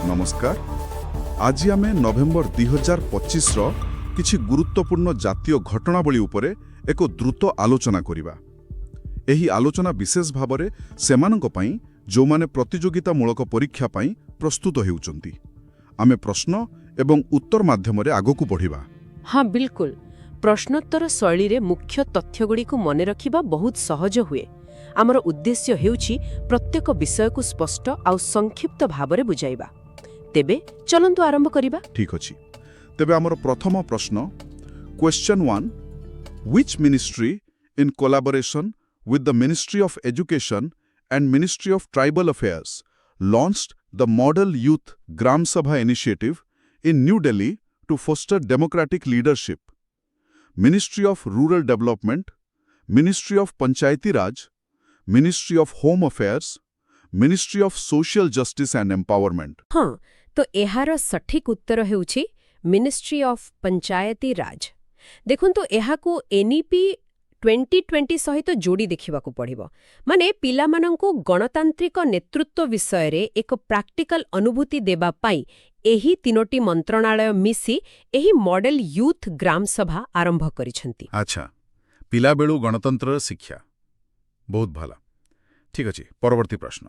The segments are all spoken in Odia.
नमस्कार। आज आम नवेम्बर 2025 किछि गुरुत्वपूर्ण जातीय घटनावली उपरे एक द्रुत आलोचना करिबा। एही आलोचना विशेष भावरे सेमानंक पई जो माने प्रतियोगितामूलक परीक्षा पई प्रस्तुत हेउचंती। आमे प्रश्न एवं उत्तर माध्यमरे आगोकू बढ़िबा। हाँ बिल्कुल, प्रश्नोत्तर शैली रे मुख्य तथ्यगुड़ी को मने रखिबा बहुत सहज हुए। आमर उद्देश्य हेउछि प्रत्येक विषय को स्पष्ट आउ संक्षिप्त भावरे बुझाइबा। तेबे चलंतु आरंभ करिबा। ठीक अछि। तेबे आमर प्रथम प्रश्न question 1, which ministry in collaboration with the Ministry of Education and Ministry of Tribal Affairs launched the Model Youth Gram Sabha initiative in New Delhi to foster democratic leadership? Ministry of Rural Development, Ministry of Panchayati Raj, Ministry of Home Affairs, Ministry of Social Justice and Empowerment. हाँ, तो एहार सठिक उत्तर हेउछि मिनिस्ट्री ऑफ पंचायती राज। देखंतु एहाकू एनईपी 2020 सहित जोड़ी देखिबाकू पड़िबो। माने पिलामानंकू गणतांत्रिक नेतृत्व विषय रे एक प्रैक्टिकल अनुभूति देबा पाई एही तीनोटी मंत्रणालय मिसी एही मॉडल यूथ ग्राम सभा आरंभ करिसंती। अच्छा, पिला बेलू गणतंत्र शिक्षा बहुत भला। ठीक अछि, परवर्ती प्रश्न।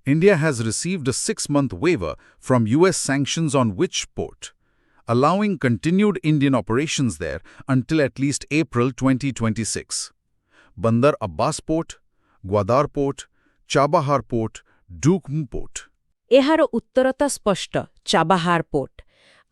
India has received a 6-month waiver from US sanctions on which port, allowing continued Indian operations there until at least April 2026. Bandar Abbas Port, Gwadar Port, Chabahar Port, Duke Port. एहार उत्तर त स्पष्ट, चाबाहार पोर्ट।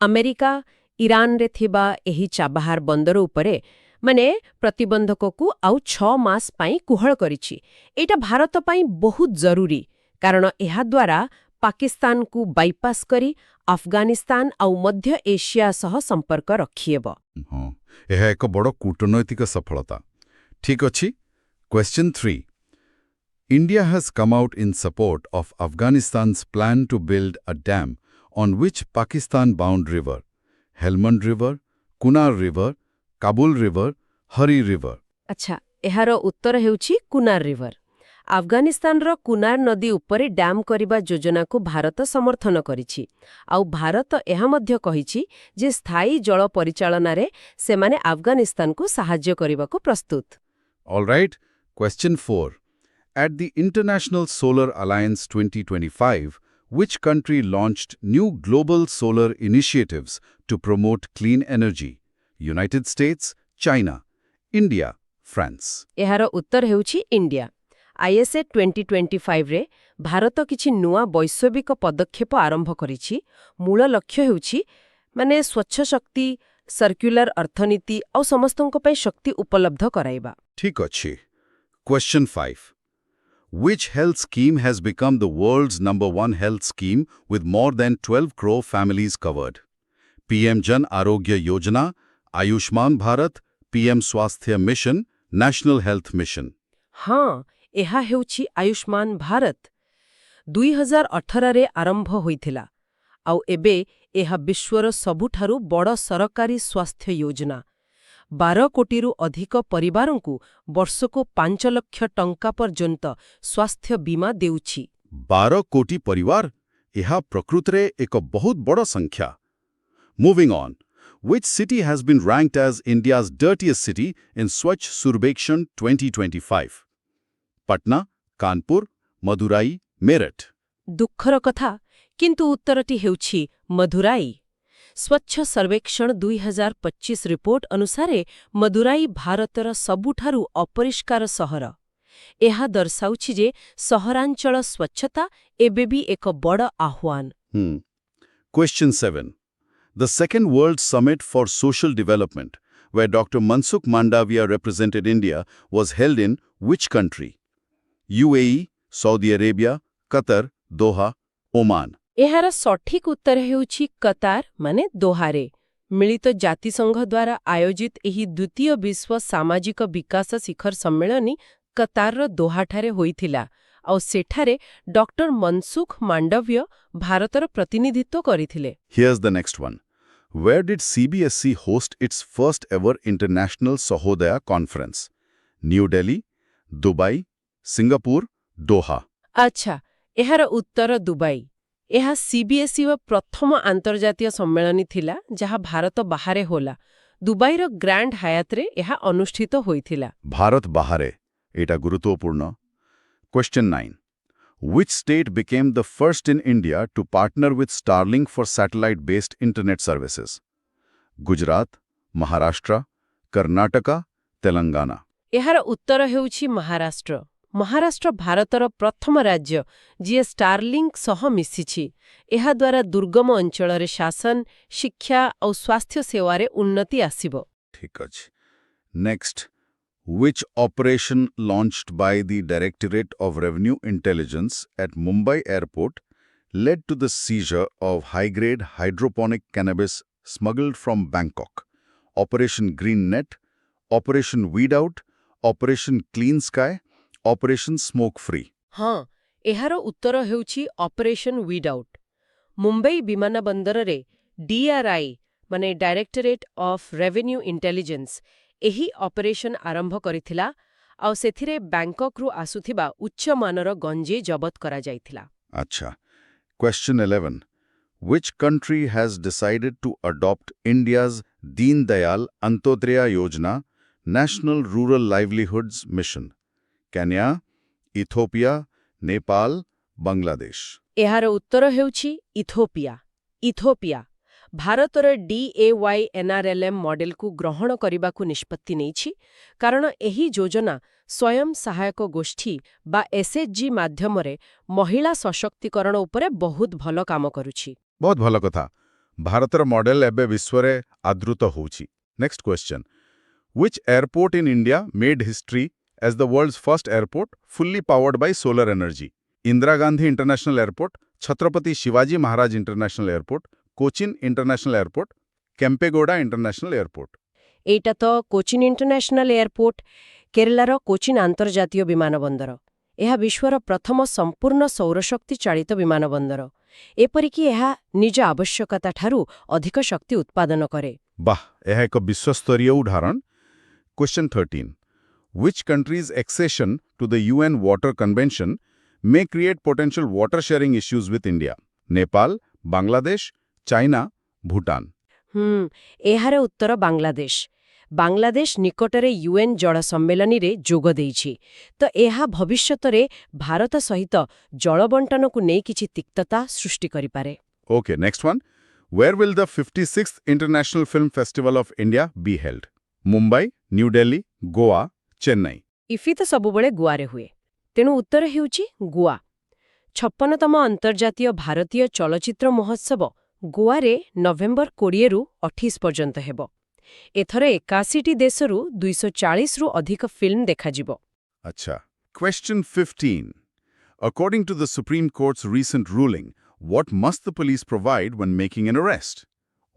अमेरिका ईरान रे थिबा एही चाबाहार बंदर उपरे माने प्रतिबंधककू आउ 6 मास पाई कुहळ करिछि। एटा भारत पाई बहुत जरूरी, कारण एहा द्वारा पाकिस्तान को बाईपास करी अफगानिस्तान आउ मध्य एशिया सह संपर्क रखिएब। हाँ, यह एक बड़ कूटनैतिक सफलता। ठीक अछि। Question 3, India has come out in support of Afghanistan's plan to build a dam on which Pakistan-bound river, Helmand River, Kunar River, Kabul River, Hari River. अच्छा, एहार उत्तर हेउछि कुनार रिवर। अफगानिस्तान रो कुनार नदी उपरे डैम करिबा योजना को भारत समर्थन करिछि। आउ भारत एहा मध्य कहिछि जे स्थायी जल परिचालना रे सेमाने अफगानिस्तान को सहाय्य करिबा को प्रस्तुत। All right. Question 4. At the International Solar Alliance 2025, which country launched new global solar initiatives to promote clean energy? United States, China, India, France. एहार Uttar हेउछि India. ISA 2025 रे भारत किछि नुआ वैश्विक पदक्षेप आरंभ करिछि। मूल लक्ष्य हेउछि माने स्वच्छ शक्ति, सर्कुलर अर्थनीति और समस्तों पई शक्ति उपलब्ध कराइबा। ठीक अछि। Question 5. Which health scheme has become the world's #1 health scheme with more than 12 crore families covered? PM Jan Arogya Yojana, Ayushman Bharat, PM Swasthya Mission, National Health Mission. हाँ, एहा हेउछि आयुष्मान भारत। 2018 रे आरंभ होइथिला आउ एबे एहा विश्वर सबुठारु बड़ सरकारी स्वास्थ्य योजना। 12 कोटीरु अधिक परिवारंकु वर्षको 5 लाख टंका पर्यंत स्वास्थ्य बीमा देउछि। 12 कोटी परिवार, यह प्रकृतरे एक बहुत बड़ संख्या। Moving on, which city has been ranked as India's dirtiest city in Swachh Survekshan 2025? Patna, Kanpur, Madurai, Meerut. दुःखर कथा, किंतु उत्तरटी हेउछि मदुराई। स्वच्छ सर्वेक्षण 2025 रिपोर्ट अनुसारे मदुराई भारतर सबुठारु अपरिष्कार सहर। एहा दर्शाउछि जे सहरांचल स्वच्छता एबे भी एक बड़ आह्वान। Question 7. The Second World Summit for Social Development, where Dr. Mansukh Mandavia represented India, was held in which country? UAE, Saudi Arabia, Qatar, Doha, Oman. एहार सठिक उत्तर हेउछि कतार माने दोहारे। मिलित जातिसंघ द्वारा आयोजित एही द्वितीय विश्व सामाजिक विकास शिखर सम्मेलनी कतारर दोहाठारे होइथिला आउ सेठारे डॉक्टर मनसुख मांडव्य भारतर प्रतिनिधित्व करिथिले। Here's the next one. Where did CBSE host its first ever International Sahodaya Conference? New Delhi, Dubai, Singapore, Doha. अच्छा, एहार उत्तर दुबई। ଏହା CBSE ପ୍ରଥମ ଆନ୍ତର୍ଜାତୀୟ ସମ୍ମିଳନୀ ଥିଲା ଯାହା ଭାରତ ବାହାରେ होला। ଦୁବାଇର ଗ୍ରାଣ୍ଡ ହାୟାତରେ ଏହା ଅନୁଷ୍ଠିତ ହୋଇଥିଲା। ଭାରତ ବାହାରେ ଏଟା ଗୁରୁତ୍ୱପୂର୍ଣ୍ଣ। Question 9. Which state became the first in India to partner with Starlink for satellite-based internet services? Gujarat, Maharashtra, Karnataka, Telangana. ଏହାର ଉତ୍ତର ହେଉଛି ମହାରାଷ୍ଟ୍ର। ମହାରାଷ୍ଟ୍ର ଭାରତର ପ୍ରଥମ ରାଜ୍ୟ ଯିଏ ଷ୍ଟାରଲିଙ୍କ ସହ ମିଶିଛି। ଏହାଦ୍ୱାରା ଦୁର୍ଗମ ଅଞ୍ଚଳରେ ଶାସନ, ଶିକ୍ଷା ଆଉ ସ୍ୱାସ୍ଥ୍ୟ ସେବାରେ ଉନ୍ନତି ଆସିବ। ଠିକ୍ ଅଛି। Next. Which operation launched by the Directorate of Revenue Intelligence at Mumbai Airport led to the seizure of high-grade hydroponic cannabis smuggled from Bangkok? Operation Green Net, Operation Weed Out, Operation Clean Sky, Operation Smoke Free. ହଁ, ଏହାର ଉତ୍ତର ହେଉଛି ଅପରେସନ ୱିଡ୍ ଆଉଟ୍। ମୁମ୍ବାଇ ବିମାନ ବନ୍ଦରରେ DRI ମାନେ ଡାଇରେକ୍ଟୋରେଟ୍ ଅଫ୍ ରେଭିନ୍ୟୁ ଇଣ୍ଟେଲିଜେନ୍ସ ଏହି ଅପରେସନ ଆରମ୍ଭ କରିଥିଲା ଆଉ ସେଥିରେ ବ୍ୟାଙ୍କକ୍ରୁ ଆସୁଥିବା ଉଚ୍ଚମାନର ଗଞ୍ଜେଇ ଜବତ କରାଯାଇଥିଲା। Acha. Question 11. Which country has decided to adopt India's Deen Dayal Antyodaya Yojana, National Rural Livelihoods Mission? Kenya, Ethiopia, Nepal, Bangladesh. ଏହାର ଉତ୍ତର ହେଉଛି ଇଥୋପିଆ। ଇଥୋପିଆ ଭାରତର DAYNRLM ମଡେଲକୁ ଗ୍ରହଣ କରିବାକୁ ନିଷ୍ପତ୍ତି ନେଇଛି କାରଣ ଏହି ଯୋଜନା ସ୍ୱୟଂ ସହାୟକ ଗୋଷ୍ଠୀ ବା SHG ମାଧ୍ୟମରେ ମହିଳା ସଶକ୍ତିକରଣ ଉପରେ ବହୁତ ଭଲ କାମ କରୁଛି। ବହୁତ ଭଲ କଥା। ଭାରତର ମଡେଲ ଏବେ ବିଶ୍ୱରେ ଆଦୃତ ହେଉଛି। Next question. Which airport in India made history as the world's first airport fully powered by solar energy? Indira Gandhi International Airport, Chhatrapati Shivaji Maharaj International Airport, Cochin International Airport, Kempegowda International Airport. ଏଇଟା ତ କୋଚିନ୍ ଇଣ୍ଟରନ୍ୟାସନାଲ ଏୟାରପୋର୍ଟ, କେରଳାର କୋଚିନ୍ ଆନ୍ତର୍ଜାତୀୟ ବିମାନ ବନ୍ଦର। ଏହା ବିଶ୍ୱର ପ୍ରଥମ ସମ୍ପୂର୍ଣ୍ଣ ସୌରଶକ୍ତି ଚାଳିତ ବିମାନ ବନ୍ଦର। ଏପରିକି ଏହା ନିଜ ଆବଶ୍ୟକତାଠାରୁ ଅଧିକ ଶକ୍ତି ଉତ୍ପାଦନ କରେ। ବାଃ, ଏହା ଏକ ବିଶ୍ୱସ୍ତରୀୟ ଉଦାହରଣ। Question 13. Which country's accession to the UN Water Convention may create potential water sharing issues with India? Nepal, Bangladesh, China, Bhutan. ଏହାର ଉତ୍ତର ବାଂଲାଦେଶ। ବାଂଲାଦେଶ ନିକଟରେ UN ଜଳ ସମ୍ମିଳନୀରେ ଯୋଗ ଦେଇଛି। ତ ଏହା ଭବିଷ୍ୟତରେ ଭାରତ ସହିତ ଜଳ ବଣ୍ଟନକୁ ନେଇ କିଛି ତିକ୍ତତା ସୃଷ୍ଟି କରିପାରେ। Okay, next one. Where will the 56th International Film Festival of India be held? Mumbai, New Delhi, Goa, Chennai. IFFI ତ ସବୁବେଳେ ଗୋଆରେ ହୁଏ। ତେଣୁ ଉତ୍ତର ହେଉଛି ଗୋଆ। 56ତମ ଅନ୍ତର୍ଜାତୀୟ ଭାରତୀୟ ଚଳଚ୍ଚିତ୍ର ମହୋତ୍ସବ ଗୋଆରେ ନଭେମ୍ବର 20ରୁ 28 ପର୍ଯ୍ୟନ୍ତ ହେବ। ଏଥର 81ଟି ଦେଶରୁ 240ରୁ ଅଧିକ ଫିଲ୍ମ ଦେଖାଯିବ। Acha. Question 15. According to the Supreme Court's recent ruling, what must the police provide when making an arrest?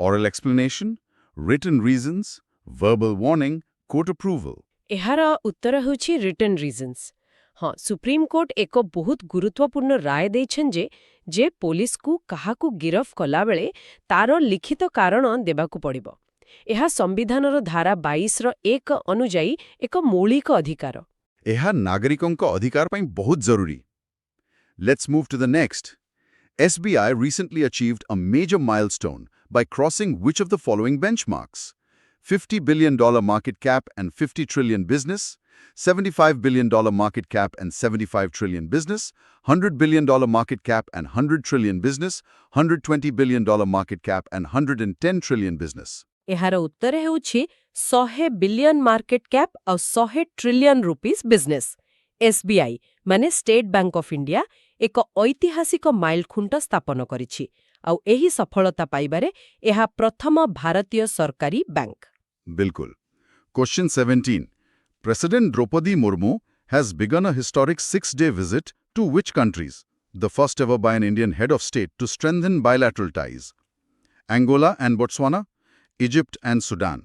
Oral explanation, written reasons, verbal warning, court approval. ଏହାର ଉତ୍ତର ହେଉଛି ରିଟନ୍ ରିଜନ୍ସ। ହଁ, ସୁପ୍ରିମକୋର୍ଟ ଏକ ବହୁତ ଗୁରୁତ୍ୱପୂର୍ଣ୍ଣ ରାୟ ଦେଇଛନ୍ତି ଯେ ପୋଲିସକୁ କାହାକୁ ଗିରଫ କଲାବେଳେ ତାର ଲିଖିତ କାରଣ ଦେବାକୁ ପଡ଼ିବ। ଏହା ସମ୍ବିଧାନର ଧାରା 22ର 1 ଅନୁଯାୟୀ ଏକ ମୌଳିକ ଅଧିକାର। ଏହା ନାଗରିକଙ୍କ ଅଧିକାର ପାଇଁ ବହୁତ ଜରୁରୀ। Let's move to the next. SBI recently achieved a major milestone by crossing which of the following benchmarks? $50 billion market cap and 50 trillion business, $75 billion market cap and 75 trillion business, $100 billion market cap and 100 trillion business, $120 billion market cap and 110 trillion business. ଏହାର ଉତ୍ତର ହେଉଛି 100 ବିଲିୟନ ମାର୍କେଟ କ୍ୟାପ୍ ଆଉ 100 ଟ୍ରିଲିୟନ ରୁପିଜ୍ ବିଜନେସ୍। SBI ମାନେ ଷ୍ଟେଟ୍ ବ୍ୟାଙ୍କ ଅଫ୍ ଇଣ୍ଡିଆ ଏକ ଐତିହାସିକ ମାଇଲଖୁଣ୍ଟ ସ୍ଥାପନ କରିଛି ଆଉ ଏହି ସଫଳତା ପାଇବାରେ ଏହା ପ୍ରଥମ ଭାରତୀୟ ସରକାରୀ bank. Bilkul. Question 17. President Draupadi Murmu has begun a historic 6-day visit to which countries? The first ever by an Indian head of state to strengthen bilateral ties. Angola and Botswana, Egypt and Sudan.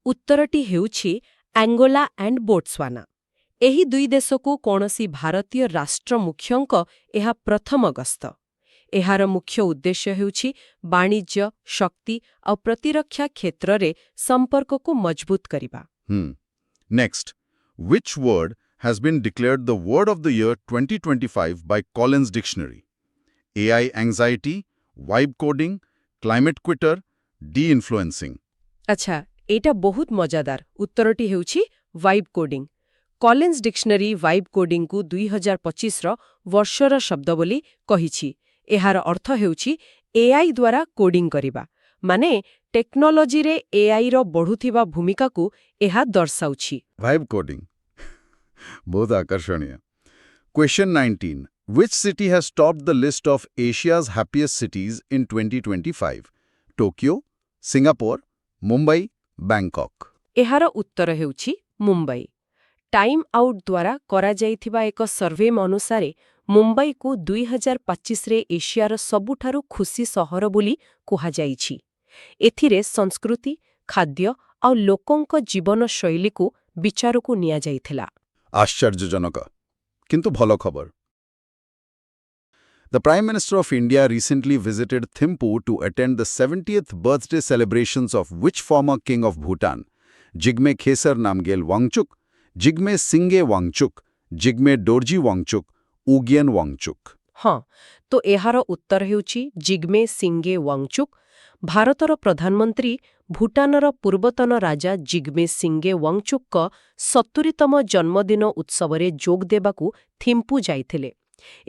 ଉତ୍ତରଟି ହେଉଛି ଆଙ୍ଗୋଲା ଆଣ୍ଡ ବୋଟ୍ସୱାନା। ଏହି ଦୁଇ ଦେଶକୁ କୌଣସି ଭାରତୀୟ ରାଷ୍ଟ୍ର ମୁଖ୍ୟଙ୍କ ଏହା ପ୍ରଥମ ଗସ୍ତ। ଏହାର ମୁଖ୍ୟ ଉଦ୍ଦେଶ୍ୟ ହେଉଛି ବାଣିଜ୍ୟ, ଶକ୍ତି ଆଉ ପ୍ରତିରକ୍ଷା କ୍ଷେତ୍ରରେ ସମ୍ପର୍କକୁ ମଜବୁତ କରିବା। Next. Which word has been declared the Word of the Year 2025 by Collins Dictionary? AI anxiety, vibe coding, climate quitter, de-influencing. ଆଚ୍ଛା ଏଇଟା ବହୁତ ମଜାଦାର ଉତ୍ତରଟି ହେଉଛି vibe coding Collins dictionary vibe କୋଡିଂକୁ 2025ର ବର୍ଷର ଶବ୍ଦ ବୋଲି କହିଛି ଏହାର ଅର୍ଥ ହେଉଛି ଏଆଇ ଦ୍ୱାରା କୋଡିଂ କରିବା ମାନେ ଟେକ୍ନୋଲୋଜିରେ ଏଆଇର ବଢ଼ୁଥିବା ଭୂମିକାକୁ ଏହା ଦର୍ଶାଉଛି Vibe coding. ବହୁତ ଆକର୍ଷଣୀୟ. Question 19. Which city has topped the list of Asia's happiest cities in 2025? Tokyo, Singapore, Mumbai, Bangkok. ଏହାର ଉତ୍ତର ହେଉଛି ମୁମ୍ବାଇ ଟାଇମ୍ ଆଉଟ୍ ଦ୍ୱାରା କରାଯାଇଥିବା ଏକ ସର୍ଭେ ଅନୁସାରେ ମୁମ୍ବାଇକୁ 2025ରେ ଏସିଆର ସବୁଠାରୁ ଖୁସି ସହର ବୋଲି କୁହାଯାଇଛି ଏଥିରେ ସଂସ୍କୃତି ଖାଦ୍ୟ ଆଉ ଲୋକଙ୍କ ଜୀବନଶୈଳୀକୁ ବିଚାରକୁ ନିଆଯାଇଥିଲା ଆଶ୍ଚର୍ଯ୍ୟଜନକ. କିନ୍ତୁ ଭଲ ଖବର. The Prime Minister of India recently visited Thimphu to attend the 70th birthday celebrations of which former king of Bhutan? Jigme Khesar Namgyel Wangchuk, Jigme Singye Wangchuk, Jigme Dorji Wangchuk, Ugyen Wangchuk. ହଁ ତ ଏହାର ଉତ୍ତର ହେଉଛି ଜିଗ୍ମେ ସିଙ୍ଗେ ୱାଙ୍ଗଚୁକ୍ ଭାରତର ପ୍ରଧାନମନ୍ତ୍ରୀ ଭୁଟାନର ପୂର୍ବତନ ରାଜା ଜିଗ୍ମେ ସିଙ୍ଗେ ୱାଙ୍ଗଚୁକ୍ଙ୍କ 70ତମ ଜନ୍ମଦିନ ଉତ୍ସବରେ ଯୋଗ ଦେବାକୁ ଥିମ୍ପୁ ଯାଇଥିଲେ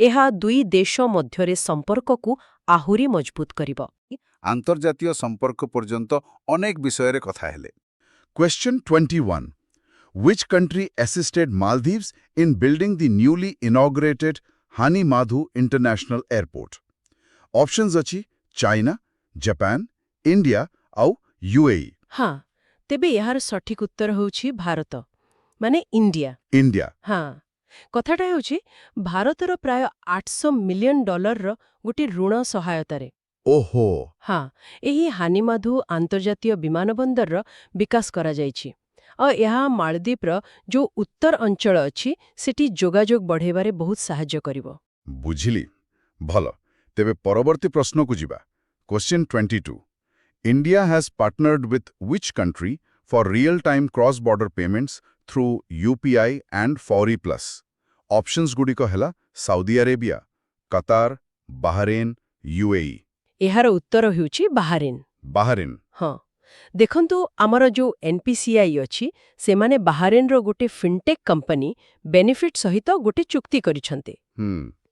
ଏହା ଦୁଇ ଦେଶ ମଧ୍ୟରେ ସମ୍ପର୍କକୁ ଆହୁରି ମଜବୁତ କରିବ ଆନ୍ତର୍ଜାତୀୟ ସମ୍ପର୍କ ପର୍ଯ୍ୟନ୍ତ ଅନେକ ବିଷୟରେ କଥା ହେଲେ. Question 21. Which country assisted Maldives in building the newly inaugurated Hani Madhu International Airport? Options ଅଛି ଚାଇନା, ଜାପାନ, ଇଣ୍ଡିଆ ଆଉ UAE. ହଁ ତେବେ ଏହାର ସଠିକ ଉତ୍ତର ହେଉଛି ଭାରତ ମାନେ ଇଣ୍ଡିଆ ଇଣ୍ଡିଆ. ହଁ କଥାଟା ହେଉଛି ଭାରତର ପ୍ରାୟ $800 ମିଲିୟନ ଗୋଟିଏ ଋଣ ସହାୟତାରେ ଓହୋ. ହଁ ଏହି ହାନିମାଧୁ ଆନ୍ତର୍ଜାତୀୟ ବିମାନବନ୍ଦରର ବିକାଶ କରାଯାଇଛି ଆଉ ଏହା ମାଳଦ୍ୱୀପର ଯୋଉ ଉତ୍ତର ଅଞ୍ଚଳ ଅଛି ସେଠି ଯୋଗାଯୋଗ ବଢ଼ାଇବାରେ ବହୁତ ସାହାଯ୍ୟ କରିବ ବୁଝିଲି. ଭଲ. ତେବେ ପରବର୍ତ୍ତୀ ପ୍ରଶ୍ନକୁ ଯିବା. Question 22. India has partnered with which country for real-time cross-border payments through UPI and Fawry Plus? Options ଗୁଡ଼ିକ ହେଲା ସାଉଦି ଆରେବିଆ, କତାର, ବାହାରେନ୍, UAE. ଏହାର ଉତ୍ତର ହେଉଛି ବାହାରିନ୍ ବାହାରେନ୍. ହଁ ଦେଖନ୍ତୁ ଆମର ଯୋଉ NPCI ଅଛି ସେମାନେ ବାହାରିନ୍ର ଗୋଟେ ଫିନ୍ଟେକ୍ କମ୍ପାନୀ ବେନିଫିଟ୍ ସହିତ ଗୋଟେ ଚୁକ୍ତି କରିଛନ୍ତି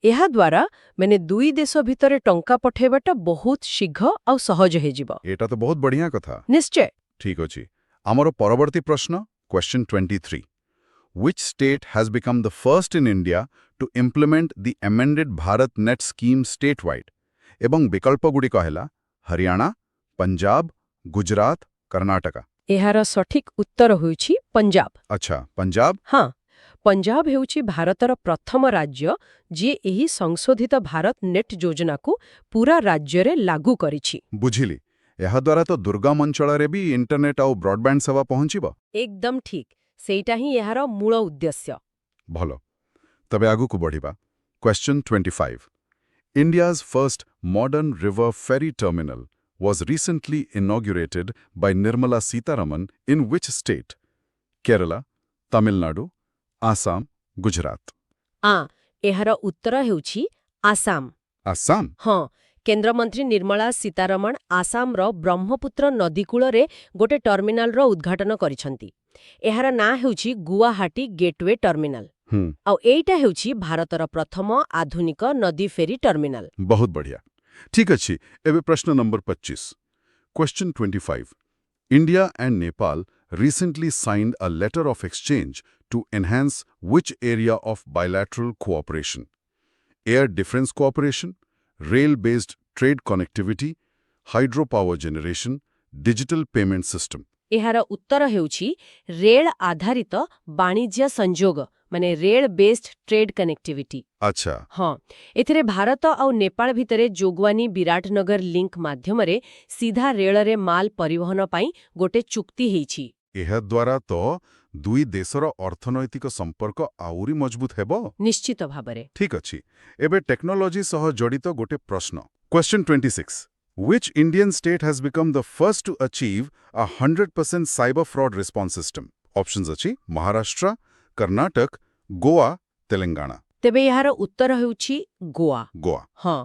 ଏହାଦ୍ୱାରା ମାନେ ଦୁଇ ଦେଶ ଭିତରେ ଟଙ୍କା ପଠାଇବାଟା ବହୁତ ଶୀଘ୍ର ଆଉ ସହଜ ହେଇଯିବ ଏଟା ତ ବହୁତ ବଢ଼ିଆ କଥା. ନିଶ୍ଚୟ ଠିକ୍ ଅଛି. ଆମର ପରବର୍ତ୍ତୀ ପ୍ରଶ୍ନ. Question 23. Which state has become the first in India to implement the amended Bharat Net scheme statewide? ଏବଂ ବିକଳ୍ପଗୁଡ଼ିକ ହେଲା ହରିୟାଣା, ପଞ୍ଜାବ, ଗୁଜରାତ, କର୍ଣ୍ଣାଟକ. ଏହାର ସଠିକ ଉତ୍ତର ହେଉଛି ପଞ୍ଜାବ ଆଚ୍ଛା, ପଞ୍ଜାବ. ହଁ ପଞ୍ଜାବ ହେଉଛି ଭାରତର ପ୍ରଥମ ରାଜ୍ୟ ଯିଏ ଏହି ସଂଶୋଧିତ ଭାରତ ନେଟ୍ ଯୋଜନାକୁ ପୁରା ରାଜ୍ୟରେ ଲାଗୁ କରିଛି ବୁଝିଲି. ଏହାଦ୍ୱାରା ତ ଦୁର୍ଗମ ଅଞ୍ଚଳରେ ବି ଇଣ୍ଟରନେଟ୍ ଆଉ ବ୍ରଡବ୍ୟାଣ୍ଡ ସେବା ପହଞ୍ଚିବ. ଏକଦମ ଠିକ୍ ସେଇଟା ହିଁ ଏହାର ମୂଳ ଉଦ୍ଦେଶ୍ୟ ଭଲ. ତେବେ ଆଗକୁ ବଢ଼ିବା. Question 25. India's first modern river ferry terminal was recently inaugurated by Nirmala Sitharaman in which state? Kerala, Tamil Nadu, Assam, Gujarat. ଏହାର ଉତ୍ତର ହେଉଛି ଆସାମ Assam? ହଁ କେନ୍ଦ୍ରମନ୍ତ୍ରୀ ନିର୍ମଳା ସୀତାରମଣ ଆସାମର ବ୍ରହ୍ମପୁତ୍ର ନଦୀକୂଳରେ ଗୋଟେ ଟର୍ମିନାଲର ଉଦ୍ଘାଟନ କରିଛନ୍ତି ଏହାର ନାଁ ହେଉଛି ଗୁଆହାଟି ଗେଟୱେ ଟର୍ମିନାଲ ଆଉ ଏଇଟା ହେଉଛି ଭାରତର ପ୍ରଥମ ଆଧୁନିକ ନଦୀ ଫେରି ଟର୍ମିନାଲ ବହୁତ ବଢ଼ିଆ. ଠିକ୍ ଅଛି. ଏବେ ପ୍ରଶ୍ନ number 25. Question 25. India and Nepal recently signed a letter of exchange to enhance which area of bilateral cooperation? Air defense cooperation, rail-based trade connectivity, hydropower generation, digital payment system. ଏହାର ଉତ୍ତର ହେଉଛି ରେଳ ଆଧାରିତ ବାଣିଜ୍ୟ ସଂଯୋଗ ମାନେ ରେଳ ବେସ୍ଡ ଟ୍ରେଡ୍ କନେକ୍ଟିଭିଟି ଆଚ୍ଛା. ହଁ ଏଥିରେ ଭାରତ ଆଉ ନେପାଳ ଭିତରେ ଯୋଗୱାନୀ ବିରାଟନଗର ଲିଙ୍କ ମାଧ୍ୟମରେ ସିଧା ରେଳରେ ମାଲ ପରିବହନ ପାଇଁ ଗୋଟେ ଚୁକ୍ତି ହେଇଛି ଏହାଦ୍ୱାରା ତ ଦୁଇ ଦେଶର ଅର୍ଥନୈତିକ ସମ୍ପର୍କ ଆହୁରି ମଜବୁତ ହେବ. ନିଶ୍ଚିତ ଭାବରେ ଠିକ୍ ଅଛି. ଏବେ ଟେକ୍ନୋଲୋଜି ସହ ଜଡ଼ିତ ଗୋଟେ ପ୍ରଶ୍ନ. Question 26. Which Indian state has become the first to achieve a 100% cyber fraud response system? Options ଅଛି ମହାରାଷ୍ଟ୍ର, କର୍ଣ୍ଣାଟକ, ଗୋଆ, ତେଲେଙ୍ଗାନା. ତେବେ ଏହାର ଉତ୍ତର ହେଉଛି ଗୋଆ ଗୋଆ. ହଁ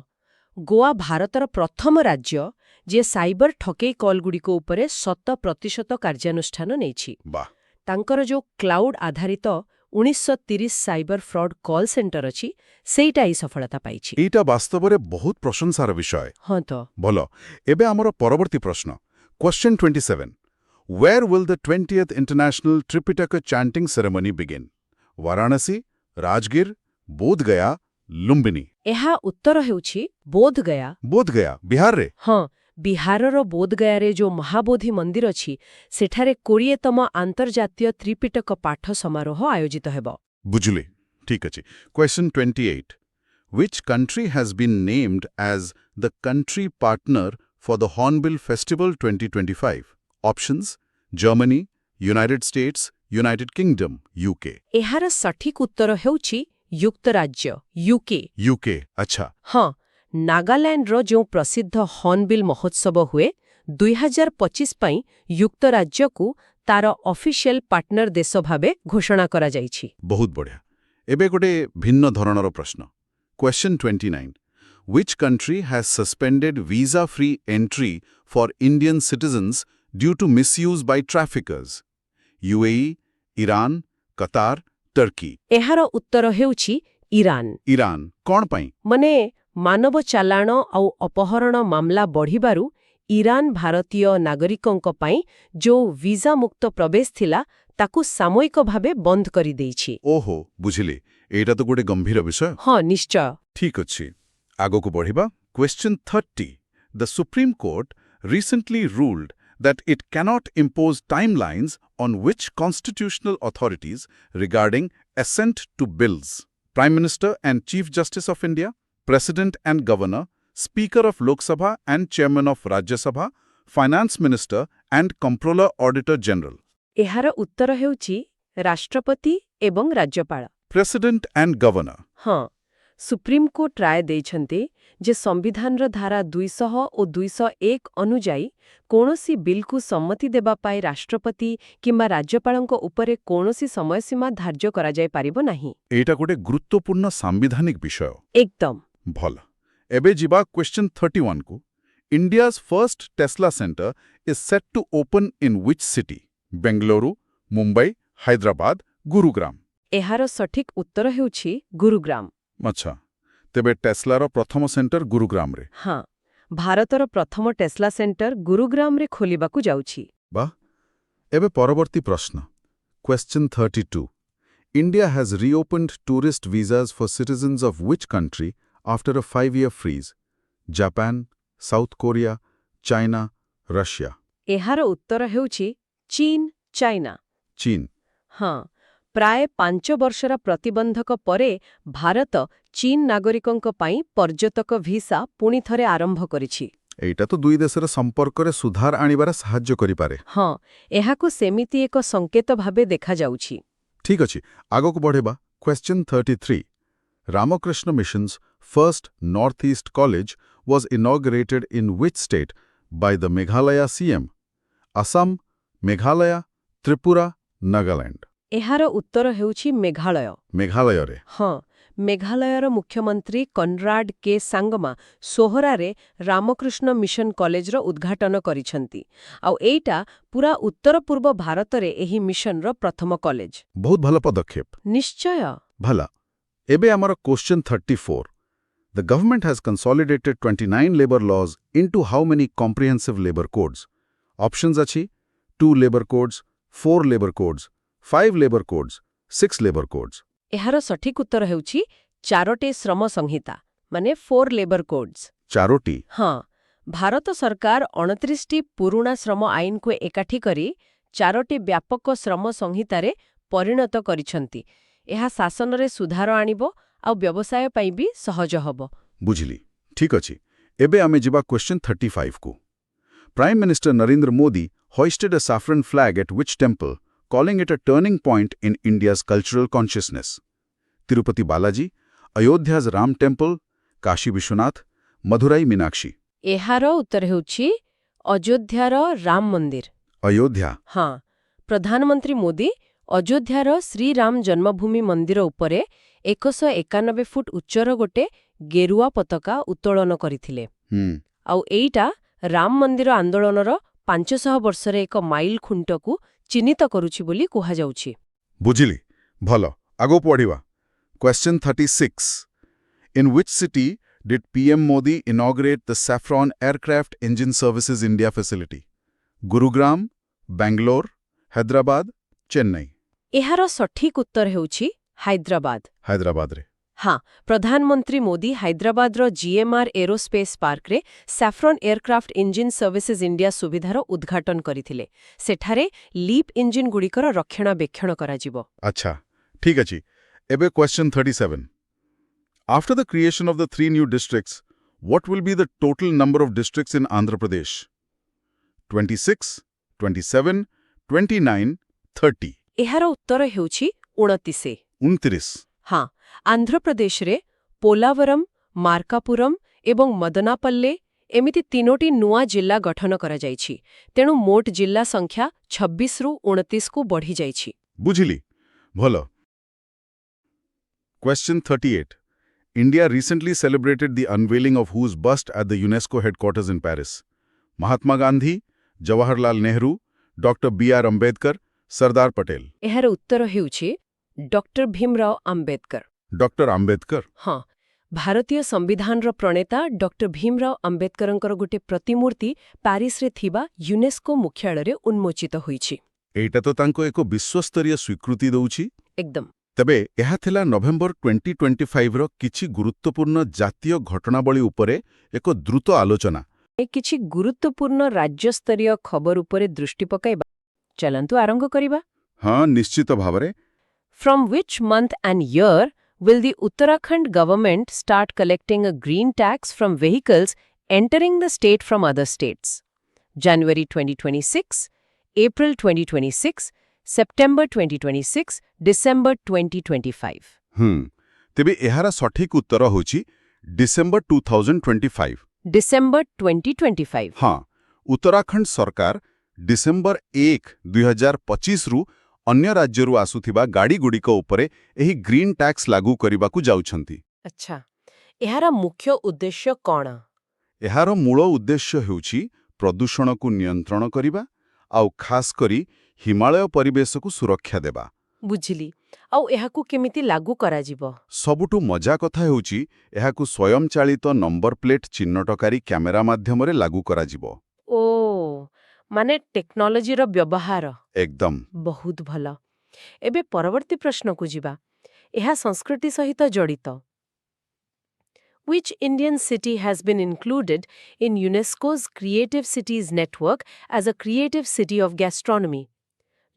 ଗୋଆ ଭାରତର ପ୍ରଥମ ରାଜ୍ୟ ଯିଏ ସାଇବର ଠକେଇ କଲ୍ଗୁଡ଼ିକ ଉପରେ 100% କାର୍ଯ୍ୟାନୁଷ୍ଠାନ ନେଇଛି। ବାଃ, ତାଙ୍କର ଯୋଉ କ୍ଲାଉଡ୍ ଆଧାରିତ 1930 ସାଇବର ଫ୍ରଡ୍ କଲ୍ ସେଣ୍ଟର ଅଛି ସେଇଟା ଏହି ସଫଳତା ପାଇଛି। ଏଇଟା ବାସ୍ତବରେ ବହୁତ ପ୍ରଶଂସାର ବିଷୟ। ହଁ ତ ଭଲ। ଏବେ ଆମର ପରବର୍ତ୍ତୀ ପ୍ରଶ୍ନ question 27 Where will the 20th International Tripitaka Chanting Ceremony begin? Varanasi, Rajgir, Bodhgaya, Lumbini. ଏହା ଉତ୍ତର ହେଉଛି ବୋଧଗୟା। ବୋଧଗୟା ବିହାରରେ। ହଁ, ବିହାରର ବୋଧଗୟାରେ ଯୋଉ ମହାବୋଧି ମନ୍ଦିର ଅଛି ସେଠାରେ 20ତମ ଆନ୍ତର୍ଜାତୀୟ ତ୍ରିପିଟକ ପାଠ ସମାରୋହ ଆୟୋଜିତ ହେବ। ବୁଝିଲି। ଠିକ୍ ଅଛି। Question 28 Which country has been named as the country partner for the Hornbill Festival 2025? Options Germany, United States, United Kingdom, UK. ଏହାର ସଠିକ ଉତ୍ତର ହେଉଛି ଯୁକ୍ତରାଜ୍ୟ ୟୁକେ। UK, ଆଚ୍ଛା। ହଁ, ନାଗାଲାଣ୍ଡର ଯେଉଁ ପ୍ରସିଦ୍ଧ ହର୍ଣ୍ଣବିଲ୍ ମହୋତ୍ସବ ହୁଏ 2025 ପାଇଁ ଯୁକ୍ତରାଜ୍ୟକୁ ତାର ଅଫିସିଆଲ ପାର୍ଟନର ଦେଶ ଭାବେ ଘୋଷଣା କରାଯାଇଛି। ବହୁତ ବଢ଼ିଆ। ଏବେ ଗୋଟେ ଭିନ୍ନ ଧରଣର ପ୍ରଶ୍ନ question 29 Which country has suspended visa-free entry for Indian citizens due to misuse by traffickers? UAE, Iran, Qatar, Turkey. ଏହାର ଉତ୍ତର ହେଉଛି ଇରାନ। ଇରାନ କ'ଣ ପାଇଁ? ମାନେ ମାନବ ଚାଲାଣ ଆଉ ଅପହରଣ ମାମଲା ବଢ଼ିବାରୁ ଇରାନ ଭାରତୀୟ ନାଗରିକଙ୍କ ପାଇଁ ଯୋଉ ଭିଜାମୁକ୍ତ ପ୍ରବେଶ ଥିଲା ତାକୁ ସାମୟିକ ଭାବେ ବନ୍ଦ କରିଦେଇଛି। ଓହୋ, ବୁଝିଲି। ଏଇଟା ତ ଗୋଟେ ଗମ୍ଭୀର ବିଷୟ। ହଁ, ନିଶ୍ଚୟ। ଠିକ୍ ଅଛି। ଆଗକୁ ବଢ଼ିବା question 30 The Supreme Court recently ruled that it cannot impose timelines on which constitutional authorities regarding assent to bills. Prime Minister and Chief Justice of India, President and Governor, Speaker of Lok Sabha and Chairman of Rajya Sabha, Finance Minister and Comptroller Auditor General. ଏହାର ଉତ୍ତର ହେଉଛି ରାଷ୍ଟ୍ରପତି ଏବଂ ରାଜ୍ୟପାଳ। President and Governor. ହଁ, ସୁପ୍ରିମକୋର୍ଟ ରାୟ ଦେଇଛନ୍ତି ଯେ ସମ୍ବିଧାନର ଧାରା 200 ଓ 201 ଅନୁଯାୟୀ କୌଣସି ବିଲ୍କୁ ସମ୍ମତି ଦେବା ପାଇଁ ରାଷ୍ଟ୍ରପତି କିମ୍ବା ରାଜ୍ୟପାଳଙ୍କ ଉପରେ କୌଣସି ସମୟସୀମା ଧାର୍ଯ୍ୟ କରାଯାଇପାରିବ ନାହିଁ। ଏଇଟା ଗୋଟେ ଗୁରୁତ୍ୱପୂର୍ଣ୍ଣ ସାମ୍ବିଧାନିକ ବିଷୟ। ଏକଦମ। ଭଲ। ଏବେ ଯିବା question 31କୁ India's first Tesla center is set to open in which city? Bengaluru, Mumbai, Hyderabad, Gurugram. ଏହାର ସଠିକ ଉତ୍ତର ହେଉଛି ଗୁରୁଗ୍ରାମ। ଆଚ୍ଛା, ତେବେ ଟେସ୍ଲାର ପ୍ରଥମ ସେଣ୍ଟର ଗୁରୁଗ୍ରାମରେ। ହଁ, ଭାରତର ପ୍ରଥମ ଟେସ୍ଲା ସେଣ୍ଟର ଗୁରୁଗ୍ରାମରେ ଖୋଲିବାକୁ ଯାଉଛି। ବାଃ। ଏବେ ପରବର୍ତ୍ତୀ ପ୍ରଶ୍ନ question 32 India has reopened tourist visas for citizens of which country after a 5-year freeze? Japan, South Korea, China, Russia. ଏହାର ଉତ୍ତର ହେଉଛି ଚୀନ, ଚାଇନା। ଚୀନ। ହଁ, ପ୍ରାୟ 5 ବର୍ଷର ପ୍ରତିବନ୍ଧକ ପରେ ଭାରତ ଚୀନ ନାଗରିକଙ୍କ ପାଇଁ ପର୍ଯ୍ୟଟକ ଭିସା ପୁଣି ଥରେ ଆରମ୍ଭ କରିଛି। ଏଇଟା ତ ଦୁଇ ଦେଶର ସମ୍ପର୍କରେ ସୁଧାର ଆଣିବାରେ ସାହାଯ୍ୟ କରିପାରେ। ହଁ, ଏହାକୁ ସେମିତି ଏକ ସଂକେତ ଭାବେ ଦେଖାଯାଉଛି। ଠିକ୍ ଅଛି। ଆଗକୁ ବଢ଼ିବା question 33 Ramakrishna Mission's first Northeast College was inaugurated in which state by the Meghalaya CM? Assam, Meghalaya, Tripura, Nagaland. ଏହାର ଉତ୍ତର ହେଉଛି ମେଘାଳୟ। ମେଘାଳୟରେ। ହଁ, ମେଘାଳୟର ମୁଖ୍ୟମନ୍ତ୍ରୀ କନରାଡ୍ କେ ସାଙ୍ଗମା ସୋହରାରେ ରାମକୃଷ୍ଣ ମିଶନ କଲେଜର ଉଦ୍ଘାଟନ କରିଛନ୍ତି। ଆଉ ଏଇଟା ପୁରା ଉତ୍ତର ପୂର୍ବ ଭାରତରେ ଏହି ମିଶନର ପ୍ରଥମ କଲେଜ। ବହୁତ ଭଲ ପଦକ୍ଷେପ। ନିଶ୍ଚୟ। ଭଲ। ଏବେ ଆମର question 34 The government has consolidated 29 labor laws into how many comprehensive labor codes? Options ଅଛି 2 labor codes, 4 labor codes, 5 labor codes, 6 labor codes. ଏହାର ସଠିକ ଉତ୍ତର ହେଉଛି 4ଟି ଶ୍ରମ ସଂହିତା ମାନେ 4 ଲେବର କୋଡ୍ସ। 4ଟି। ହଁ, ଭାରତ ସରକାର 29ଟି ପୁରୁଣା ଶ୍ରମ ଆଇନକୁ ଏକାଠି କରି 4ଟି ବ୍ୟାପକ ଶ୍ରମ ସଂହିତାରେ ପରିଣତ କରିଛନ୍ତି। ଏହା ଶାସନରେ ସୁଧାର ଆଣିବ ଆଉ ବ୍ୟବସାୟ ପାଇଁ ବି ସହଜ ହେବ। ବୁଝିଲି। ଠିକ୍ ଅଛି। ଏବେ ଆମେ ଯିବା question 35କୁ Prime Minister Narendra Modi hoisted a saffron flag at which temple, calling it a turning point in India's cultural consciousness? Tirupati Balaji, Ayodhya's Ram Temple, Kashi Vishwanath, Madurai Meenakshi. ଏହାର ଉତ୍ତର ହେଉଛି ଅଯୋଧ୍ୟାର ରାମ ମନ୍ଦିର। ଅଯୋଧ୍ୟା। ହଁ, ପ୍ରଧାନମନ୍ତ୍ରୀ ମୋଦି ଅଯୋଧ୍ୟାର ଶ୍ରୀରାମ ଜନ୍ମଭୂମି ମନ୍ଦିର ଉପରେ 191 ଫୁଟ ଉଚ୍ଚର ଗୋଟେ ଗେରୁଆ ପତାକା ଉତ୍ତୋଳନ କରିଥିଲେ। ହୁଁ ଆଉ ଏଇଟା ରାମ ମନ୍ଦିର ଆନ୍ଦୋଳନର 500 ବର୍ଷରେ ଏକ ମାଇଲ ଖୁଣ୍ଟକୁ ଚିହ୍ନିତ କରୁଛି ବୋଲି କୁହାଯାଉଛି। ବୁଝିଲି ଭଲ ଆଗକୁ ପଢିବା Question 36 In which city did PM Modi inaugurate the Saffron Aircraft Engine Services India facility? Gurugram, Bangalore, Hyderabad, Chennai. ଏହାର ସଠିକ ଉତ୍ତର ହେଉଛି ହାଇଦ୍ରାବାଦ। ହାଇଦ୍ରାବାଦରେ ହଁ, ପ୍ରଧାନମନ୍ତ୍ରୀ ମୋଦି ହାଇଦ୍ରାବାଦର ଜିଏମ୍ଆର୍ ଏରୋସ୍ପେସ୍ ପାର୍କରେ saffron aircraft engine services India ସୁବିଧାର ଉଦ୍ଘାଟନ କରିଥିଲେ। ସେଠାରେ ଲିପ୍ ଇଞ୍ଜିନ୍ଗୁଡ଼ିକର ରକ୍ଷଣାବେକ୍ଷଣ କରାଯିବ। ଆଚ୍ଛା ଠିକ୍ ଅଛି ଏବେ Question 37 After the creation of the 3 new districts, what will be the total number of districts in Andhra Pradesh? 26, 27, 29, 30. ଏହାର ଉତ୍ତର ହେଉଛି 29। 29 ହଁ, ଆନ୍ଧ୍ରପ୍ରଦେଶରେ ପୋଲାବରମ୍, ମାର୍କାପୁରମ୍ ଏବଂ ମଦନାପଲ୍ଲେ ଏମିତି 3ଟି ନୂଆ ଜିଲ୍ଲା ଗଠନ କରାଯାଇଛି। ତେଣୁ ମୋଟ ଜିଲ୍ଲା ସଂଖ୍ୟା 26ରୁ 29କୁ ବଢ଼ିଯାଇଛି। ବୁଝିଲି ଭଲ Question 38 India recently celebrated the unveiling of whose bust at the UNESCO headquarters in Paris? Mahatma Gandhi, Jawaharlal Nehru, Dr. B.R. Ambedkar, Sardar Patel. ଏହାର ଉତ୍ତର ହେଉଛି doctor Bhimrao Ambedkar. Dr. Ambedkar. ହଁ, ଭାରତୀୟ ସମ୍ବିଧାନର ପ୍ରଣେତା ଡକ୍ଟର ଭୀମରାଓ ଆମ୍ବେଦକରଙ୍କର ଗୋଟେ ପ୍ରତିମୂର୍ତ୍ତି ପ୍ୟାରିସରେ ଥିବା ୟୁନେସ୍କୋ ମୁଖ୍ୟାଳୟରେ ଉନ୍ମୋଚିତ ହୋଇଛି। ଏଇଟା ତ ତାଙ୍କୁ ଏକ ବିଶ୍ୱସ୍ତରୀୟ ସ୍ୱୀକୃତି ଦେଉଛି। ଏକଦମ। ତେବେ ଏହା ଥିଲା ନଭେମ୍ବର 2025ର କିଛି ଗୁରୁତ୍ୱପୂର୍ଣ୍ଣ ଜାତୀୟ ଘଟଣାବଳୀ ଉପରେ ଏକ ଦ୍ରୁତ ଆଲୋଚନା। କିଛି ଗୁରୁତ୍ୱପୂର୍ଣ୍ଣ ରାଜ୍ୟସ୍ତରୀୟ ଖବର ଉପରେ ଦୃଷ୍ଟି ପକାଇବା। ଚାଲନ୍ତୁ ଆରମ୍ଭ କରିବା। ହଁ ନିଶ୍ଚିତ ଭାବରେ From which month and year will the Uttarakhand government start collecting a green tax from vehicles entering the state from other states? January 2026, April 2026, September 2026, December 2025. ତେବେ ଏହାର ସଠିକ ଉତ୍ତର ହେଉଛି ଡିସେମ୍ବର 2025। December 2025. ହଁ ଉତ୍ତରାଖଣ୍ଡ ସରକାର ଡିସେମ୍ବର 1, 2025ରୁ ଅନ୍ୟ ରାଜ୍ୟରୁ ଆସୁଥିବା ଗାଡ଼ିଗୁଡ଼ିକ ଉପରେ ଏହି ଗ୍ରୀନ୍ ଟ୍ୟାକ୍ସ ଲାଗୁ କରିବାକୁ ଯାଉଛନ୍ତି। ଆଚ୍ଛା, ଏହାର ମୁଖ୍ୟ ଉଦ୍ଦେଶ୍ୟ କ'ଣ? ଏହାର ମୂଳ ଉଦ୍ଦେଶ୍ୟ ହେଉଛି ପ୍ରଦୂଷଣକୁ ନିୟନ୍ତ୍ରଣ କରିବା ଆଉ ଖାସ୍ କରି ହିମାଳୟ ପରିବେଶକୁ ସୁରକ୍ଷା ଦେବା। ବୁଝିଲି। ଆଉ ଏହାକୁ କେମିତି ଲାଗୁ କରାଯିବ? ସବୁଠୁ ମଜା କଥା ହେଉଛି ଏହାକୁ ସ୍ୱୟଂଚାଳିତ ନମ୍ବର ପ୍ଲେଟ୍ ଚିହ୍ନଟକାରୀ କ୍ୟାମେରା ମାଧ୍ୟମରେ ଲାଗୁ କରାଯିବ। ଓ, ମାନେ ଟେକ୍ନୋଲୋଜିର ବ୍ୟବହାର। ଏକଦମ ବହୁତ ଭଲ। ଏବେ ପରବର୍ତ୍ତୀ ପ୍ରଶ୍ନକୁ ଯିବା। ଏହା ସଂସ୍କୃତି ସହିତ ଜଡ଼ିତ। Which Indian city has been included in UNESCO's Creative Cities Network as a creative city of gastronomy?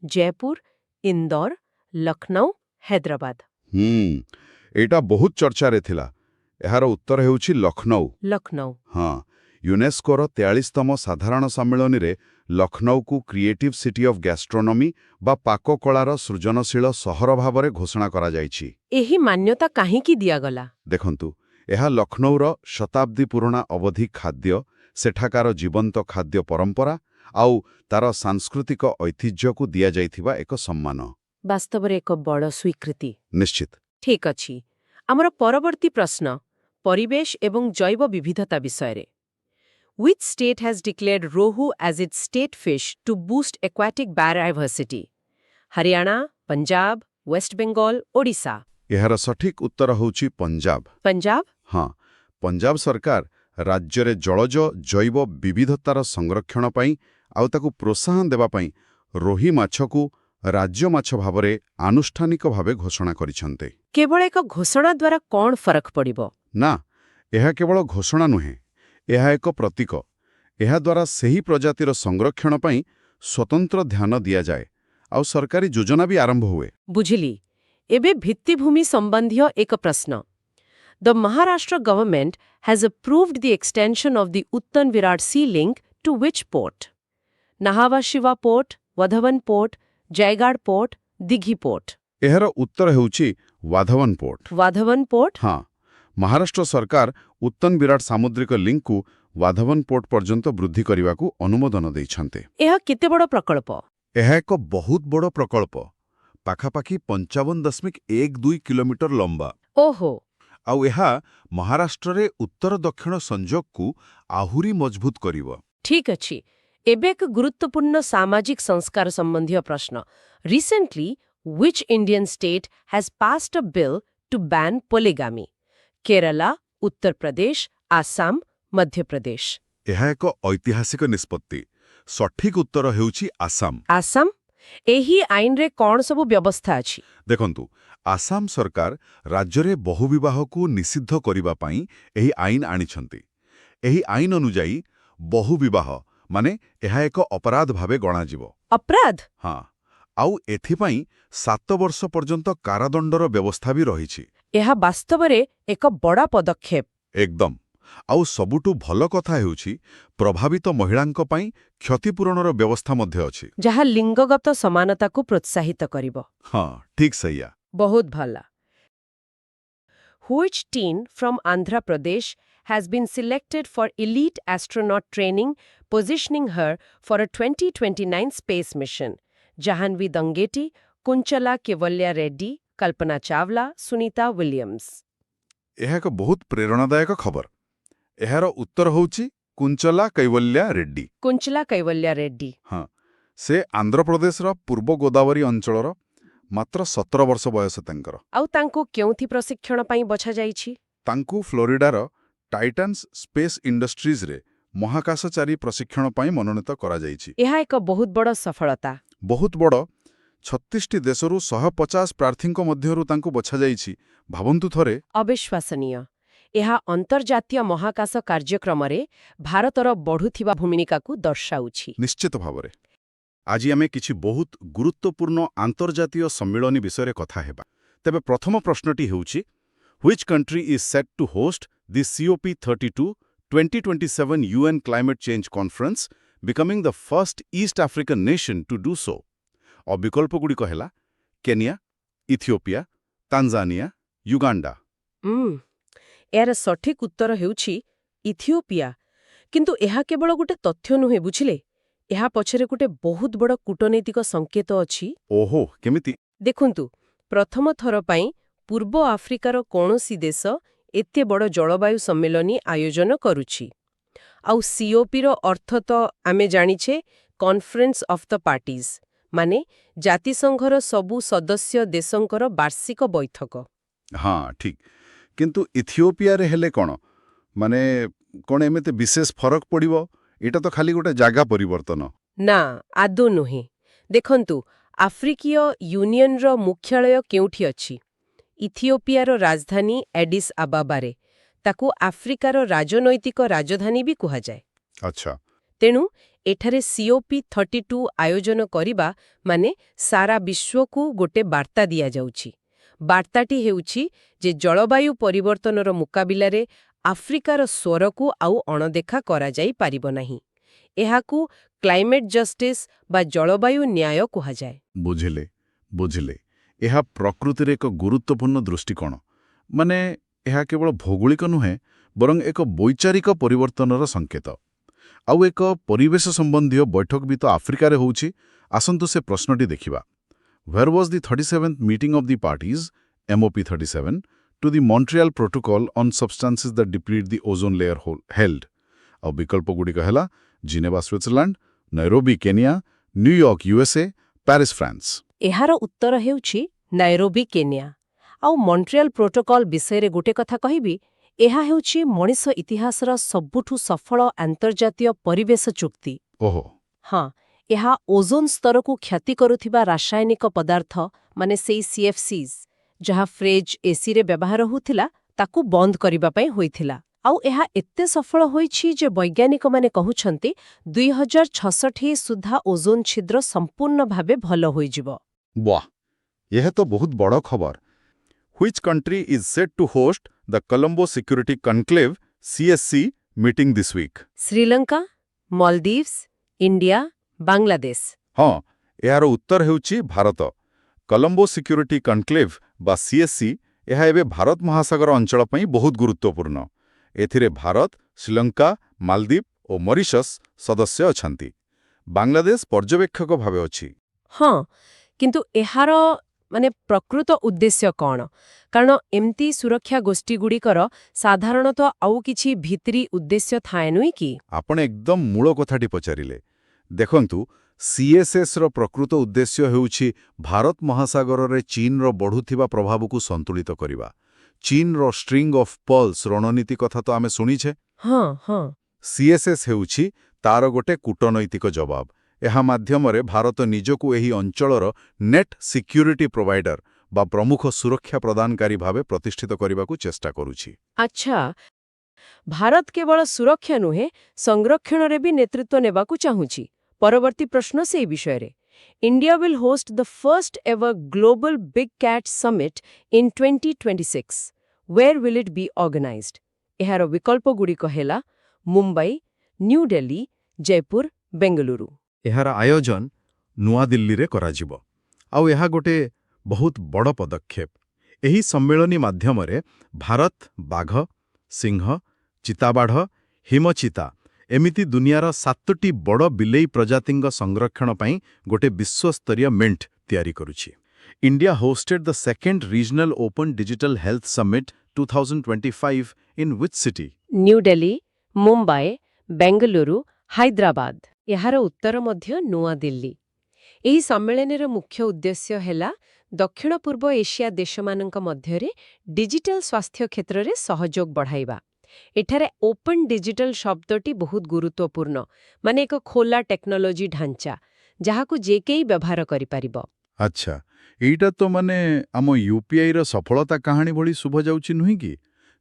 Jaipur, Indore, Lucknow, Hyderabad. ଏଇଟା ବହୁତ ଚର୍ଚ୍ଚାରେ ଥିଲା। ଏହାର ଉତ୍ତର ହେଉଛି ଲକ୍ଷ୍ନୌ। Lucknow. ହଁ ୟୁନେସ୍କୋର 43ତମ ସାଧାରଣ ସମ୍ମିଳନୀରେ ଲକ୍ଷ୍ନୌକୁ କ୍ରିଏଟିଭ୍ ସିଟି ଅଫ୍ ଗ୍ୟାଷ୍ଟ୍ରୋନମି ବା ପାକକଳାର ସୃଜନଶୀଳ ସହର ଭାବରେ ଘୋଷଣା କରାଯାଇଛି। ଏହି ମାନ୍ୟତା କାହିଁକି ଦିଆଗଲା? ଦେଖନ୍ତୁ ଏହା ଲକ୍ଷ୍ନୌର ଶତାବ୍ଦୀ ପୁରୁଣା ଅବଧି ଖାଦ୍ୟ, ସେଠାକାର ଜୀବନ୍ତ ଖାଦ୍ୟ ପରମ୍ପରା ଆଉ ତାର ସାଂସ୍କୃତିକ ଐତିହ୍ୟକୁ ଦିଆଯାଇଥିବା ଏକ ସମ୍ମାନ। ବାସ୍ତବରେ ଏକ ବଡ଼ ସ୍ୱୀକୃତି। ନିଶ୍ଚିତ ଠିକ୍ ଅଛି। ଆମର ପରବର୍ତ୍ତୀ ପ୍ରଶ୍ନ ପରିବେଶ ଏବଂ ଜୈବ ବିବିଧତା ବିଷୟରେ। Which state has declared Rohu as its state fish to boost aquatic biodiversity? Haryana, Punjab, West Bengal, Odisha. ଏହାର ସଠିକ ଉତ୍ତର ହେଉଛି ପଞ୍ଜାବ। ପଞ୍ଜାବ? ହଁ ପଞ୍ଜାବ ସରକାର ରାଜ୍ୟରେ ଜଳଜ ଜୈବ ବିବିଧତାର ସଂରକ୍ଷଣ ପାଇଁ ଆଉ ତାକୁ ପ୍ରୋତ୍ସାହନ ଦେବା ପାଇଁ ରୋହି ମାଛକୁ ରାଜ୍ୟ ମାଛ ଭାବରେ ଆନୁଷ୍ଠାନିକ ଭାବେ ଘୋଷଣା କରିଛନ୍ତି। କେବଳ ଏକ ଘୋଷଣା ଦ୍ୱାରା କ'ଣ ଫରକ ପଡ଼ିବ? ନା ଏହା କେବଳ ଘୋଷଣା ନୁହେଁ, ଏହା ଏକ ପ୍ରତୀକ। ଏହାଦ୍ୱାରା ସେହି ପ୍ରଜାତିର ସଂରକ୍ଷଣ ପାଇଁ ସ୍ୱତନ୍ତ୍ର ଧ୍ୟାନ ଦିଆଯାଏ ଆଉ ସରକାରୀ ଯୋଜନା ବି ଆରମ୍ଭ ହୁଏ। ବୁଝିଲି। ଏବେ ଭିତ୍ତିଭୂମି ସମ୍ବନ୍ଧୀୟ ଏକ ପ୍ରଶ୍ନ। The Maharashtra government has approved the extension of the Uttan Virat Sea link to which port? Nahava Shiva Port, Vadhavan Port, Jaigarh Port, Dighi Port. ଏହାର ଉତ୍ତର ହେଉଛି ୱାଧବନ ପୋର୍ଟ। Vadhavan Port? ହଁ ମହାରାଷ୍ଟ୍ର ସରକାର ଉତ୍ତନ ବିରାଟ ସାମୁଦ୍ରିକ ଲିଙ୍କକୁ ୱାଧବନ ପୋର୍ଟ ପର୍ଯ୍ୟନ୍ତ ବୃଦ୍ଧି କରିବାକୁ ଅନୁମୋଦନ ଦେଇଛନ୍ତି। ଏହା କେତେ ବଡ଼ ପ୍ରକଳ୍ପ? ଏହା ଏକ ବହୁତ ବଡ଼ ପ୍ରକଳ୍ପ, ପାଖାପାଖି 55.12 କିଲୋମିଟର ଲମ୍ବା। ଓହୋ। ଆଉ ଏହା ମହାରାଷ୍ଟ୍ରରେ ଉତ୍ତର ଦକ୍ଷିଣ ସଂଯୋଗକୁ ଆହୁରି ମଜବୁତ କରିବ। ଠିକ୍ ଅଛି। ଏବେ ଏକ ଗୁରୁତ୍ୱପୂର୍ଣ୍ଣ ସାମାଜିକ ସଂସ୍କାର ସମ୍ବନ୍ଧୀୟ ପ୍ରଶ୍ନ। Recently which Indian state has passed a bill to ban polygamy? Kerala, Uttar Pradesh, Assam, Madhya Pradesh. ଏହା ଏକ ଐତିହାସିକ ନିଷ୍ପତ୍ତି। ସଠିକ୍ ଉତ୍ତର ହେଉଛି ଆସାମ। ଆସାମ? ଏହି ଆଇନରେ କ'ଣ ସବୁ ବ୍ୟବସ୍ଥା ଅଛି? ଦେଖନ୍ତୁ, ଆସାମ ସରକାର ରାଜ୍ୟରେ ବହୁବିବାହକୁ ନିଷିଦ୍ଧ କରିବା ପାଇଁ ଏହି ଆଇନ ଆଣିଛନ୍ତି। ଏହି ଆଇନ ଅନୁଯାୟୀ ବହୁବିବାହ ମାନେ ଏହା ଏକ ଅପରାଧ ଭାବେ ଗଣାଯିବ। ଅପରାଧ? ହଁ, ଆଉ ଏଥିପାଇଁ 7 ବର୍ଷ ପର୍ଯ୍ୟନ୍ତ କାରାଦଣ୍ଡର ବ୍ୟବସ୍ଥା ବି ରହିଛି। ଏହା ବାସ୍ତବରେ ଏକ ବଡ଼ ପଦକ୍ଷେପ। ଏକଦମ। ଆଉ ସବୁଠୁ ଭଲ କଥା ହେଉଛି ପ୍ରଭାବିତ ମହିଳାଙ୍କ ପାଇଁ କ୍ଷତିପୂରଣର ବ୍ୟବସ୍ଥା ମଧ୍ୟ ଅଛି। ଯାହା ଲିଙ୍ଗଗତ ସମାନତାକୁ ପ୍ରୋତ୍ସାହିତ କରିବ। ହଁ, ଠିକ୍ ସେଇଆ। ବହୁତ ଭଲ। Which teen from Andhra Pradesh has been selected for elite astronaut training, positioning her for a 2029 space mission? Jahanvi Dangeti, Kunchala Kevalya Reddy, Kalpana Chawla, Sunita Williams. ଏହା ଏକ ବହୁତ ପ୍ରେରଣାଦାୟକ ଖବର। ଏହାର ଉତ୍ତର ହେଉଛି କୁଞ୍ଚଲା Kaivalya Reddy. Kunchala Kevalya Reddy. ହଁ, ସେ ଆନ୍ଧ୍ରପ୍ରଦେଶର ପୂର୍ବ ଗୋଦାବରୀ ଅଞ୍ଚଳର, ମାତ୍ର 17 ବର୍ଷ ବୟସ ତାଙ୍କର। ଆଉ ତାଙ୍କୁ କେଉଁଥି ପ୍ରଶିକ୍ଷଣ ପାଇଁ ବଛାଯାଇଛି? ତାଙ୍କୁ ଫ୍ଲୋରିଡାର ଟାଇଟାନ୍ସ ସ୍ପେସ୍ ଇଣ୍ଡଷ୍ଟ୍ରିଜରେ ମହାକାଶଚାରୀ ପ୍ରଶିକ୍ଷଣ ପାଇଁ ମନୋନୀତ କରାଯାଇଛି। ଏହା ଏକ ବହୁତ ବଡ଼ ସଫଳତା। ବହୁତ ବଡ଼। 36ଟି ଦେଶରୁ 150 ପ୍ରାର୍ଥୀଙ୍କ ମଧ୍ୟରୁ ତାଙ୍କୁ ବଛାଯାଇଛି। ଭାବନ୍ତୁ ଥରେ। ଅବିଶ୍ୱାସନୀୟ। ଏହା ଅନ୍ତର୍ଜାତୀୟ ମହାକାଶ କାର୍ଯ୍ୟକ୍ରମରେ ଭାରତର ବଢ଼ୁଥିବା ଭୂମିକାକୁ ଦର୍ଶାଉଛି। ନିଶ୍ଚିତ ଭାବରେ। ଆଜି ଆମେ କିଛି ବହୁତ ଗୁରୁତ୍ୱପୂର୍ଣ୍ଣ ଆନ୍ତର୍ଜାତୀୟ ସମ୍ମିଳନୀ ବିଷୟରେ କଥା ହେବା। ତେବେ ପ୍ରଥମ ପ୍ରଶ୍ନଟି ହେଉଛି, Which country is set to host the COP32 2027 UN Climate Change Conference, becoming the first East African nation to do so? और विकल्पଗୁଡ଼ିକ ହେଲା କେନିଆ, ଇଥିଓପିଆ, ତାଞ୍ଜାନିଆ, ୟୁଗାଣ୍ଡା। ଏହାର ସଠିକ୍ ଉତ୍ତର ହେଉଛି ଇଥିଓପିଆ। କିନ୍ତୁ ଏହା କେବଳ ଗୋଟେ ତଥ୍ୟ ନୁହେଁ, ବୁଝିଲେ? ଏହା ପଛରେ ଗୋଟେ ବହୁତ ବଡ଼ କୂଟନୈତିକ ସଂକେତ ଅଛି। ଓହୋ, କେମିତି? ଦେଖନ୍ତୁ, ପ୍ରଥମ ଥର ପାଇଁ ପୂର୍ବ ଆଫ୍ରିକାର କୌଣସି ଦେଶ ଏତେ ବଡ଼ ଜଳବାୟୁ ସମ୍ମିଳନୀ ଆୟୋଜନ କରୁଛି। ଆଉ COPର ଅର୍ଥ ତ ଆମେ ଜାଣିଛେ, କନଫରେନ୍ସ ଅଫ୍ ଦ ପାର୍ଟିଜ୍, ମାନେ ଜାତିସଂଘର ସବୁ ସଦସ୍ୟ ଦେଶଙ୍କର ବାର୍ଷିକ ବୈଠକ। ହଁ, ଠିକ୍। କିନ୍ତୁ ଇଥିଓପିଆରେ ହେଲେ କ'ଣ? ମାନେ କ'ଣ ଏମିତି ବିଶେଷ ଫରକ ପଡ଼ିବ? ଏଇଟା ତ ଖାଲି ଗୋଟେ ଜାଗା ପରିବର୍ତ୍ତନ। ନା, ଆଦୌ ନୁହେଁ। ଦେଖନ୍ତୁ, ଆଫ୍ରିକୀୟ ୟୁନିୟନର ମୁଖ୍ୟାଳୟ କେଉଁଠି ଅଛି? ଇଥିଓପିଆର ରାଜଧାନୀ ଏଡିସ୍ ଆବାବାରେ। ତାକୁ ଆଫ୍ରିକାର ରାଜନୈତିକ ରାଜଧାନୀ ବି କୁହାଯାଏ। ଆଚ୍ଛା। ତେଣୁ ଏଠାରେ COP32 ଆୟୋଜନ କରିବା ମାନେ ସାରା ବିଶ୍ୱକୁ ଗୋଟେ ବାର୍ତ୍ତା ଦିଆଯାଉଛି। ବାର୍ତ୍ତାଟି ହେଉଛି ଯେ ଜଳବାୟୁ ପରିବର୍ତ୍ତନର ମୁକାବିଲାରେ ଆଫ୍ରିକାର ସ୍ୱରକୁ ଆଉ ଅଣଦେଖା କରାଯାଇପାରିବ ନାହିଁ। ଏହାକୁ କ୍ଲାଇମେଟ୍ ଜଷ୍ଟିସ୍ ବା ଜଳବାୟୁ ନ୍ୟାୟ କୁହାଯାଏ। ବୁଝିଲେ, ବୁଝିଲେ। ଏହା ପ୍ରକୃତିରେ ଏକ ଗୁରୁତ୍ୱପୂର୍ଣ୍ଣ ଦୃଷ୍ଟିକୋଣ। ମାନେ ଏହା କେବଳ ଭୌଗୋଳିକ ନୁହେଁ, ବରଂ ଏକ ବୈଚାରିକ ପରିବର୍ତ୍ତନର ସଂକେତ। ଆଉ ଏକ ପରିବେଶ ସମ୍ବନ୍ଧୀୟ ବୈଠକ ବି ତ ଆଫ୍ରିକାରେ ହେଉଛି। ଆସନ୍ତୁ ସେ ପ୍ରଶ୍ନଟି ଦେଖିବା। Where was the 37th meeting of the parties, MOP37, to the Montreal Protocol on Substances that Deplete the Ozone Layer held? ଆଉ ବିକଳ୍ପଗୁଡ଼ିକ ହେଲା Geneva Switzerland, Nairobi Kenya, New York USA, Paris France. ଏହାର ଉତ୍ତର ହେଉଛି ନାଇରୋବି କେନିଆ। ଆଉ ମଣ୍ଟ୍ରିଆଲ ପ୍ରୋଟୋକଲ୍ ବିଷୟରେ ଗୋଟେ କଥା କହିବି, ଏହା ହେଉଛି ମଣିଷ ଇତିହାସର ସବୁଠୁ ସଫଳ ଆନ୍ତର୍ଜାତୀୟ ପରିବେଶ ଚୁକ୍ତି। ଓହୋ। ହଁ, ଏହା ଓଜୋନ୍ ସ୍ତରକୁ କ୍ଷତି କରୁଥିବା ରାସାୟନିକ ପଦାର୍ଥ, ମାନେ ସେଇ CFCs, ଯାହା ଫ୍ରେଜ୍ ଏସିରେ ବ୍ୟବହାର ହେଉଥିଲା, ତାକୁ ବନ୍ଦ କରିବା ପାଇଁ ହୋଇଥିଲା। ଆଉ ଏହା ଏତେ ସଫଳ ହୋଇଛି ଯେ ବୈଜ୍ଞାନିକମାନେ କହୁଛନ୍ତି 2066 ସୁଦ୍ଧା ଓଜୋନ୍ ଛିଦ୍ର ସମ୍ପୂର୍ଣ୍ଣ ଭାବେ ଭଲ ହୋଇଯିବ। ବାଃ, ଏହା ତ ବହୁତ ବଡ଼ ଖବର। Which country is set to host the Colombo Security Conclave CSC meeting this week? Sri Lanka, Maldives, India, Bangladesh. ହଁ, ଏହାର ଉତ୍ତର ହେଉଛି ଭାରତ। କଲମ୍ବୋ ସିକ୍ୟୁରିଟି କନକ୍ଲେଭ୍ ବା CSC ଏହା ଏବେ ଭାରତ ମହାସାଗର ଅଞ୍ଚଳ ପାଇଁ ବହୁତ ଗୁରୁତ୍ୱପୂର୍ଣ୍ଣ। ଏଥିରେ ଭାରତ, ଶ୍ରୀଲଙ୍କା, ମାଲଦ୍ୱୀପ ଓ ମରିସସ୍ ସଦସ୍ୟ ଅଛନ୍ତି। ବାଂଲାଦେଶ ପର୍ଯ୍ୟବେକ୍ଷକ ଭାବେ ଅଛି। ହଁ, କିନ୍ତୁ ଏହାର ମାନେ ପ୍ରକୃତ ଉଦ୍ଦେଶ୍ୟ କ'ଣ? କାରଣ ଏମିତି ସୁରକ୍ଷା ଗୋଷ୍ଠୀଗୁଡ଼ିକର ସାଧାରଣତଃ ଆଉ କିଛି ଭିତରି ଉଦ୍ଦେଶ୍ୟ ଥାଏ ନୁହେଁ କି? ଆପଣ ଏକଦମ ମୂଳ କଥାଟି ପଚାରିଲେ। ଦେଖନ୍ତୁ, ସିଏସ୍ଏସ୍ର ପ୍ରକୃତ ଉଦ୍ଦେଶ୍ୟ ହେଉଛି ଭାରତ ମହାସାଗରରେ ଚୀନର ବଢ଼ୁଥିବା ପ୍ରଭାବକୁ ସନ୍ତୁଳିତ କରିବା। ଚୀନର ଷ୍ଟ୍ରିଙ୍ଗ ଅଫ୍ ପର୍ଲସ ରଣନୀତି କଥା ତ ଆମେ ଶୁଣିଛେ। ହଁ ହଁ ସିଏସ୍ଏସ୍ ହେଉଛି ତାର ଗୋଟେ କୂଟନୈତିକ ଜବାବ। ଏହା ମାଧ୍ୟମରେ ଭାରତ ନିଜକୁ ଏହି ଅଞ୍ଚଳର ନେଟ୍ ସିକ୍ୟୁରିଟି ପ୍ରୋଭାଇଡର ବା ପ୍ରମୁଖ ସୁରକ୍ଷା ପ୍ରଦାନକାରୀ ଭାବେ ପ୍ରତିଷ୍ଠିତ କରିବାକୁ ଚେଷ୍ଟା କରୁଛି। ଆଚ୍ଛା, ଭାରତ କେବଳ ସୁରକ୍ଷା ନୁହେଁ, ସଂରକ୍ଷଣରେ ବି ନେତୃତ୍ୱ ନେବାକୁ ଚାହୁଁଛି। ପରବର୍ତ୍ତୀ ପ୍ରଶ୍ନ ସେହି ବିଷୟରେ। India will host the first ever global big cat summit in 2026. Where will it be organised? ଏହାର ବିକଳ୍ପଗୁଡ଼ିକ ହେଲା ମୁମ୍ବାଇ, ନ୍ୟୁ ଦିଲ୍ଲୀ, ଜୟପୁର, ବେଙ୍ଗଲୁରୁ। ଏହାର ଆୟୋଜନ ନୂଆଦିଲ୍ଲୀରେ କରାଯିବ। ଆଉ ଏହା ଗୋଟେ ବହୁତ ବଡ଼ ପଦକ୍ଷେପ। ଏହି ସମ୍ମିଳନୀ ମାଧ୍ୟମରେ ଭାରତ ବାଘ, ସିଂହ, ଚିତାବାଘ, ହିମଚିତା ଏମିତି ଦୁନିଆର 7ଟି ବଡ଼ ବିଲେଇ ପ୍ରଜାତିଙ୍କ ସଂରକ୍ଷଣ ପାଇଁ ଗୋଟେ ବିଶ୍ୱସ୍ତରୀୟ ମେଣ୍ଟ ତିଆରି କରୁଛି। India hosted the second regional open digital health summit 2025 in which city? New Delhi, Mumbai, Bengaluru, Hyderabad. ଏହାର ଉତ୍ତର ମଧ୍ୟ ନୂଆଦିଲ୍ଲୀ। ଏହି ସମ୍ମିଳନୀର ମୁଖ୍ୟ ଉଦ୍ଦେଶ୍ୟ ହେଲା ଦକ୍ଷିଣ ପୂର୍ବ ଏସିଆ ଦେଶମାନଙ୍କ ମଧ୍ୟରେ ଡିଜିଟାଲ ସ୍ୱାସ୍ଥ୍ୟ କ୍ଷେତ୍ରରେ ସହଯୋଗ ବଢ଼ାଇବା। ଏଠାରେ ଓପନ୍ ଡିଜିଟାଲ ଶବ୍ଦଟି ବହୁତ ଗୁରୁତ୍ୱପୂର୍ଣ୍ଣ, ମାନେ ଏକ ଖୋଲା ଟେକ୍ନୋଲୋଜି ଢାଞ୍ଚା, ଯାହାକୁ ଯେ କେହି ବ୍ୟବହାର କରିପାରିବ। ଆଚ୍ଛା, ଏଇଟା ତ ମାନେ ଆମ ୟୁପିଆଇର ସଫଳତା କାହାଣୀ ଭଳି ଶୁଭାଯାଉଛି ନୁହେଁ କି?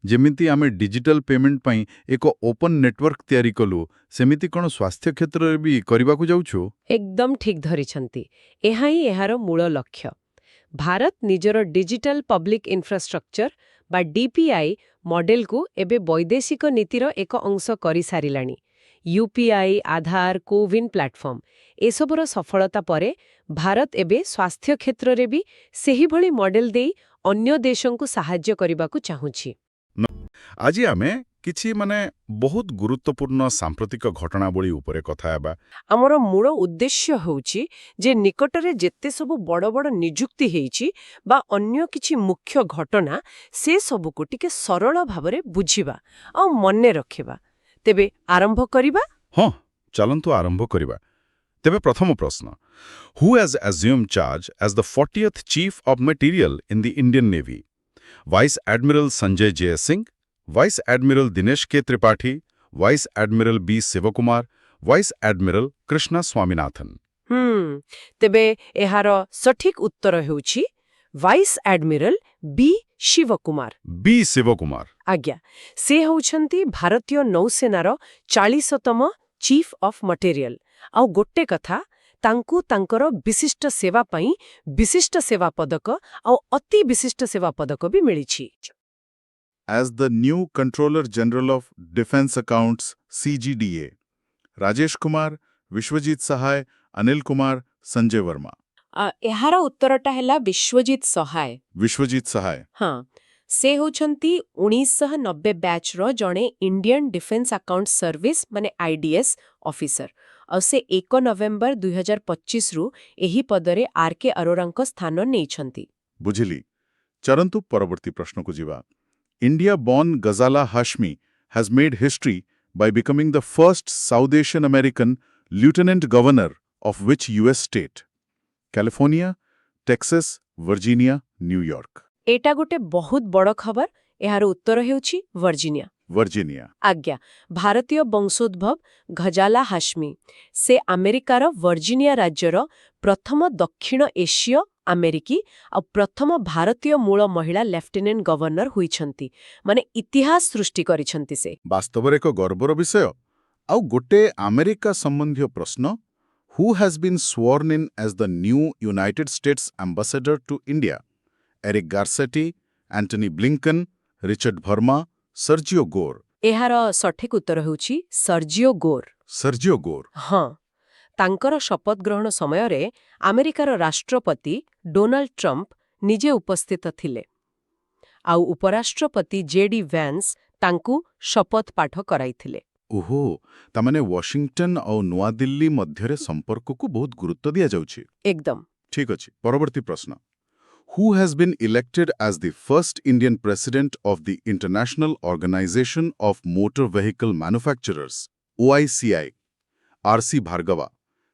ଯେମିତି ଆମେ ଡିଜିଟାଲ ପେମେଣ୍ଟ ପାଇଁ ଏକ ଓପନ୍ ନେଟୱାର୍କ ତିଆରି କଲୁ, ସେମିତି କ'ଣ ସ୍ୱାସ୍ଥ୍ୟ କ୍ଷେତ୍ରରେ ବି କରିବାକୁ ଯାଉଛୁ? ଏକଦମ ଠିକ୍ ଧରିଛନ୍ତି। ଏହା ହିଁ ଏହାର ମୂଳ ଲକ୍ଷ୍ୟ। ଭାରତ ନିଜର ଡିଜିଟାଲ ପବ୍ଲିକ୍ ଇନଫ୍ରାଷ୍ଟ୍ରକ୍ଚର ବା ଡିପିଆଇ ମଡେଲକୁ ଏବେ ବୈଦେଶିକ ନୀତିର ଏକ ଅଂଶ କରିସାରିଲାଣି। ୟୁପିଆଇ, ଆଧାର, କୋୱିନ୍ ପ୍ଲାଟଫର୍ମ ଏସବୁର ସଫଳତା ପରେ ଭାରତ ଏବେ ସ୍ୱାସ୍ଥ୍ୟ କ୍ଷେତ୍ରରେ ବି ସେହିଭଳି ମଡେଲ ଦେଇ ଅନ୍ୟ ଦେଶଙ୍କୁ ସାହାଯ୍ୟ କରିବାକୁ ଚାହୁଁଛି। ଆଜି ଆମେ କିଛି ବହୁତ ଗୁରୁତ୍ୱପୂର୍ଣ୍ଣ ସାମ୍ପ୍ରତିକ ଘଟଣାବଳୀ ଉପରେ କଥା ହେବା। ଆମର ମୂଳ ଉଦ୍ଦେଶ୍ୟ ହେଉଛି ଯେ ନିକଟରେ ଯେତେ ସବୁ ବଡ଼ ବଡ଼ ନିଯୁକ୍ତି ହେଇଛି ବା ଅନ୍ୟ କିଛି ମୁଖ୍ୟ ଘଟଣା, ସେ ସବୁକୁ ଟିକେ ସରଳ ଭାବରେ ବୁଝିବା ଆଉ ମନେ ରଖିବା। ତେବେ ଆରମ୍ଭ କରିବା? ହଁ, ଚାଲନ୍ତୁ ଆରମ୍ଭ କରିବା। ତେବେ ପ୍ରଥମ ପ୍ରଶ୍ନ, who has assumed charge as the 40th chief of materiel in the Indian navy? Vice admiral Sanjay Jaisingh, vice admiral Dinesh K Tripathi, vice admiral B Sivakumar, vice admiral Krishna Swaminathan? ତେବେ ଏହାର ସଠିକ୍ ଉତ୍ତର ହେଉଛି vice admiral B Sivakumar. B Sivakumar? ଆଜ୍ଞା, ସେ ହେଉଛନ୍ତି ଭାରତୀୟ ନୌସେନାର 40ତମ ଚିଫ୍ ଅଫ୍ ମଟେରିଆଲ। ଆଉ ଗୋଟେ କଥା, ତାଙ୍କୁ ତାଙ୍କର ବିଶିଷ୍ଟ ସେବା ପାଇଁ ବିଶିଷ୍ଟ ସେବା ପଦକ ଆଉ ଅତି ବିଶିଷ୍ଟ ସେବା ପଦକ ବି ମିଳିଛି। As the new Controller General of Defense Accounts (CGDA), Rajesh Kumar, Vishwajit Sahai, Anil Kumar, Sanjay Verma. ଏହାର ଉତ୍ତରଟା ହେଲା ବିଶ୍ୱଜିତ ସହାୟ। Vishwajit Sahai. ହଁ, ସେ ହେଉଛନ୍ତି 1990 ବ୍ୟାଚ୍ର ଜଣେ ଇଣ୍ଡିଆନ୍ ଡିଫେନ୍ସ ଆକାଉଣ୍ଟ ସର୍ଭିସ୍ ମାନେ ଆଇଡିଏସ୍ ଅଫିସର। ଆଉ ସେ 1 ନଭେମ୍ବର 2025ରୁ ଏହି ପଦରେ ଆର୍.କେ. ଅରୋରାଙ୍କ ସ୍ଥାନ ନେଇଛନ୍ତି। ବୁଝିଲି। ଚାଲନ୍ତୁ ପରବର୍ତ୍ତୀ ପ୍ରଶ୍ନକୁ ଯିବା। India born Ghazala Hashmi has made history by becoming the first South Asian American Lieutenant Governor of which US state? California, Texas, Virginia, New York. ଏଇଟା ଗୋଟେ ବହୁତ ବଡ଼ ଖବର। ଏହାର ଉତ୍ତର ହେଉଛି ଭର୍ଜିନିଆ। Virginia. ଆଜ୍ଞା, ଭାରତୀୟ ବଂଶୋଦ୍ଭବ ଘଜାଲା ହାଶମି। ସେ ଆମେରିକାର ଭର୍ଜିନିଆ ରାଜ୍ୟର ପ୍ରଥମ ଦକ୍ଷିଣ ଏସୀୟ ଆମେରିକୀ ଆଉ ପ୍ରଥମ ଭାରତୀୟ ମୂଳ ମହିଳା ଲେଫ୍ଟନାଣ୍ଟ ଗଭର୍ଣ୍ଣର ହୋଇଛନ୍ତି। ମାନେ ଇତିହାସ ସୃଷ୍ଟି କରିଛନ୍ତି ସେ। ବାସ୍ତବରେ ଏକ ଗର୍ବର ବିଷୟ। ଆଉ ଗୋଟେ ଆମେରିକା ସମ୍ବନ୍ଧୀୟ ପ୍ରଶ୍ନ, who has been sworn in as the new United States Ambassador to India? Eric Garcetti, Antony Blinken, Richard Verma, Sergio Gore? ଏହାର ସଠିକ୍ ଉତ୍ତର ହେଉଛି ସର୍ଜିଓ ଗୋର୍। Sergio Gore. ହଁ, ତାଙ୍କର ଶପଥ ଗ୍ରହଣ ସମୟରେ ଆମେରିକାର ରାଷ୍ଟ୍ରପତି ଡୋନାଲ୍ଡ ଟ୍ରମ୍ପ ନିଜେ ଉପସ୍ଥିତ ଥିଲେ। ଆଉ ଉପରାଷ୍ଟ୍ରପତି ଜେ.ଡି. ଭ୍ୟାନ୍ସ ତାଙ୍କୁ ଶପଥ ପାଠ କରାଇଥିଲେ। ଓହୋ, ତାମାନେ ୱାଶିଂଟନ ଆଉ ନୂଆଦିଲ୍ଲୀ ମଧ୍ୟରେ ସମ୍ପର୍କକୁ ବହୁତ ଗୁରୁତ୍ୱ ଦିଆଯାଉଛି। ଏକଦମ। ଠିକ୍ ଅଛି, ପରବର୍ତ୍ତୀ ପ୍ରଶ୍ନ। Who has been elected as the first Indian president of the International Organization of Motor Vehicle Manufacturers, OICI? R.C. Bhargava,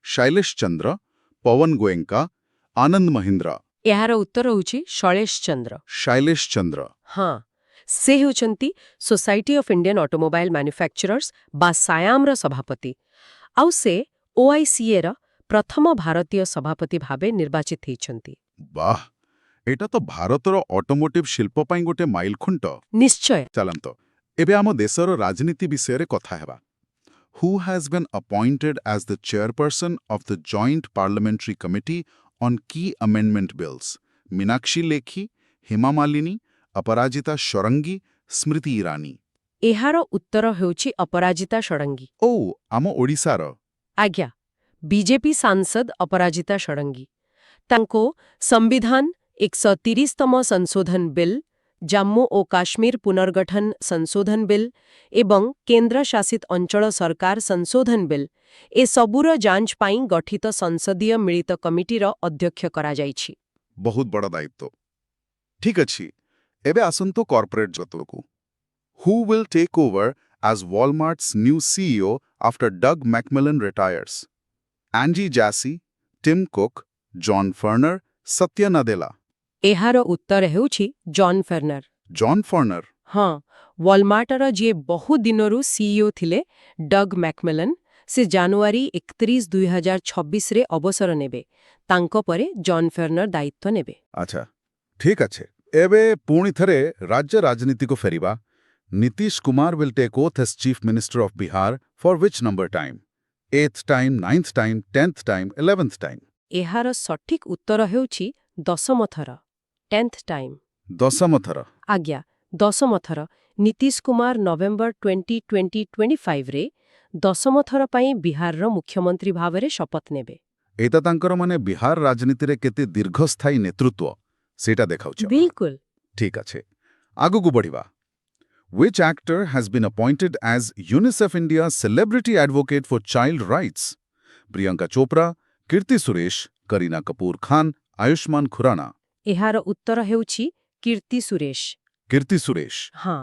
Shailesh Chandra, Pawan Goenka, Anand Mahindra, ଏହାର ଉତ୍ତର ହେଉଛି ଶୈଳେଶ ଚନ୍ଦ୍ର। Shailesh Chandra. ହଁ, ସେ ହେଉଛନ୍ତି ସୋସାଇଟି ଅଫ୍ ଇଣ୍ଡିଆନ୍ ଅଟୋମୋବାଇଲ୍ ମ୍ୟାନୁଫ୍ୟାକ୍ଚରର୍ସ ବା ସାୟାମର ସଭାପତି। ଆଉ ସେ OICAର ପ୍ରଥମ ଭାରତୀୟ ସଭାପତି ଭାବେ ନିର୍ବାଚିତ ହୋଇଛନ୍ତି। ବାଃ, ଏଇଟା ତ ଭାରତର ଅଟୋମୋଟିଭ୍ ଶିଳ୍ପ ପାଇଁ ଗୋଟେ ମାଇଲଖୁଣ୍ଟ। ନିଶ୍ଚୟ। ଚାଲନ୍ତ ଏବେ ଆମ ଦେଶର ରାଜନୀତି ବିଷୟରେ କଥା ହେବା। Who has been appointed as the chairperson of the Joint Parliamentary Committee on Key Amendment Bills? Meenakshi Lekhi, Hema Malini, Aparajita Shorangi, Smriti Irani. ଏହାର ଉତ୍ତର ହେଉଛି ଅପରାଜିତା ଷଡ଼ଙ୍ଗୀ। ଓ ଆମ ଓଡ଼ିଶାର। ଆଜ୍ଞା, ବିଜେପି ସାଂସଦ ଅପରାଜିତା ଷଡ଼ଙ୍ଗୀ। ତାଙ୍କୁ ସମ୍ବିଧାନ 130ତମ ସଂଶୋଧନ ବିଲ୍, ଜାମ୍ମୁ ଓ କାଶ୍ମୀର ପୁନର୍ଗଠନ ସଂଶୋଧନ ବିଲ୍ ଏବଂ କେନ୍ଦ୍ରଶାସିତ ଅଞ୍ଚଳ ସରକାର ସଂଶୋଧନ ବିଲ୍ ଏସବୁର ଯାଞ୍ଚ ପାଇଁ ଗଠିତ ସଂସଦୀୟ ମିଳିତ କମିଟିର ଅଧ୍ୟକ୍ଷ କରାଯାଇଛି। ବହୁତ ବଡ଼ ଦାୟିତ୍ୱ। ଠିକ୍ ଅଛି, ଏବେ ଆସନ୍ତୁ କର୍ପୋରେଟ୍ ଜଗତକୁ। Who will take over as Walmart's new CEO after Doug McMillon retires? Angie Jassy, Tim Cook, John Furner, Satya Nadella. ଏହାର ଉତ୍ତର ହେଉଛି ଜନ୍ ଫେର୍ନର। John Furner. ହଁ, ୱାଲମାର୍ଟର ଯିଏ ବହୁ ଦିନରୁ ସିଇଓ ଥିଲେ ଡଗ୍ ମ୍ୟାକମିଲନ୍, ସେ ଜାନୁଆରୀ 31, 2026ରେ ଅବସର ନେବେ। ତାଙ୍କ ପରେ ଜନ୍ ଫେର୍ନର ଦାୟିତ୍ୱ ନେବେ। ଆଚ୍ଛା, ଠିକ୍ ଅଛି। ଏବେ ପୁଣି ଥରେ ରାଜ୍ୟ ରାଜନୀତିକୁ ଫେରିବା। Nitish Kumar will take oath as Chief Minister of Bihar for which number time? 8th time, 9th time, 10th time, 11th time? ଏହାର ସଠିକ୍ ଉତ୍ତର ହେଉଛି 10ମ ଥର, 10th ଟାଇମ୍। 10ମ ଥର। ଆଜ୍ଞା, 10ମ ଥର। ନୀତିଶ କୁମାର ନଭେମ୍ବର 2025ରେ 10ମ ଥର ପାଇଁ ବିହାରର ମୁଖ୍ୟମନ୍ତ୍ରୀ ଭାବରେ ଶପଥ ନେବେ। ଏଇଟା ତାଙ୍କର ମାନେ ବିହାର ରାଜନୀତିରେ କେତେ ଦୀର୍ଘସ୍ଥାୟୀ ନେତୃତ୍ୱ ସେଇଟା ଦେଖାଉଛି। ବିଲକୁଲ। ଠିକ୍ ଅଛି, ଆଗକୁ ବଢ଼ିବା। Which actor has been appointed as UNICEF India's celebrity advocate for child rights? Priyanka Chopra, Kirti Suresh, Kareena Kapoor Khan, Ayushman Khurrana. ଏହାର ଉତ୍ତର ହେଉଛି କୀର୍ତ୍ତି ସୁରେଶ। Kirti Suresh. ହଁ,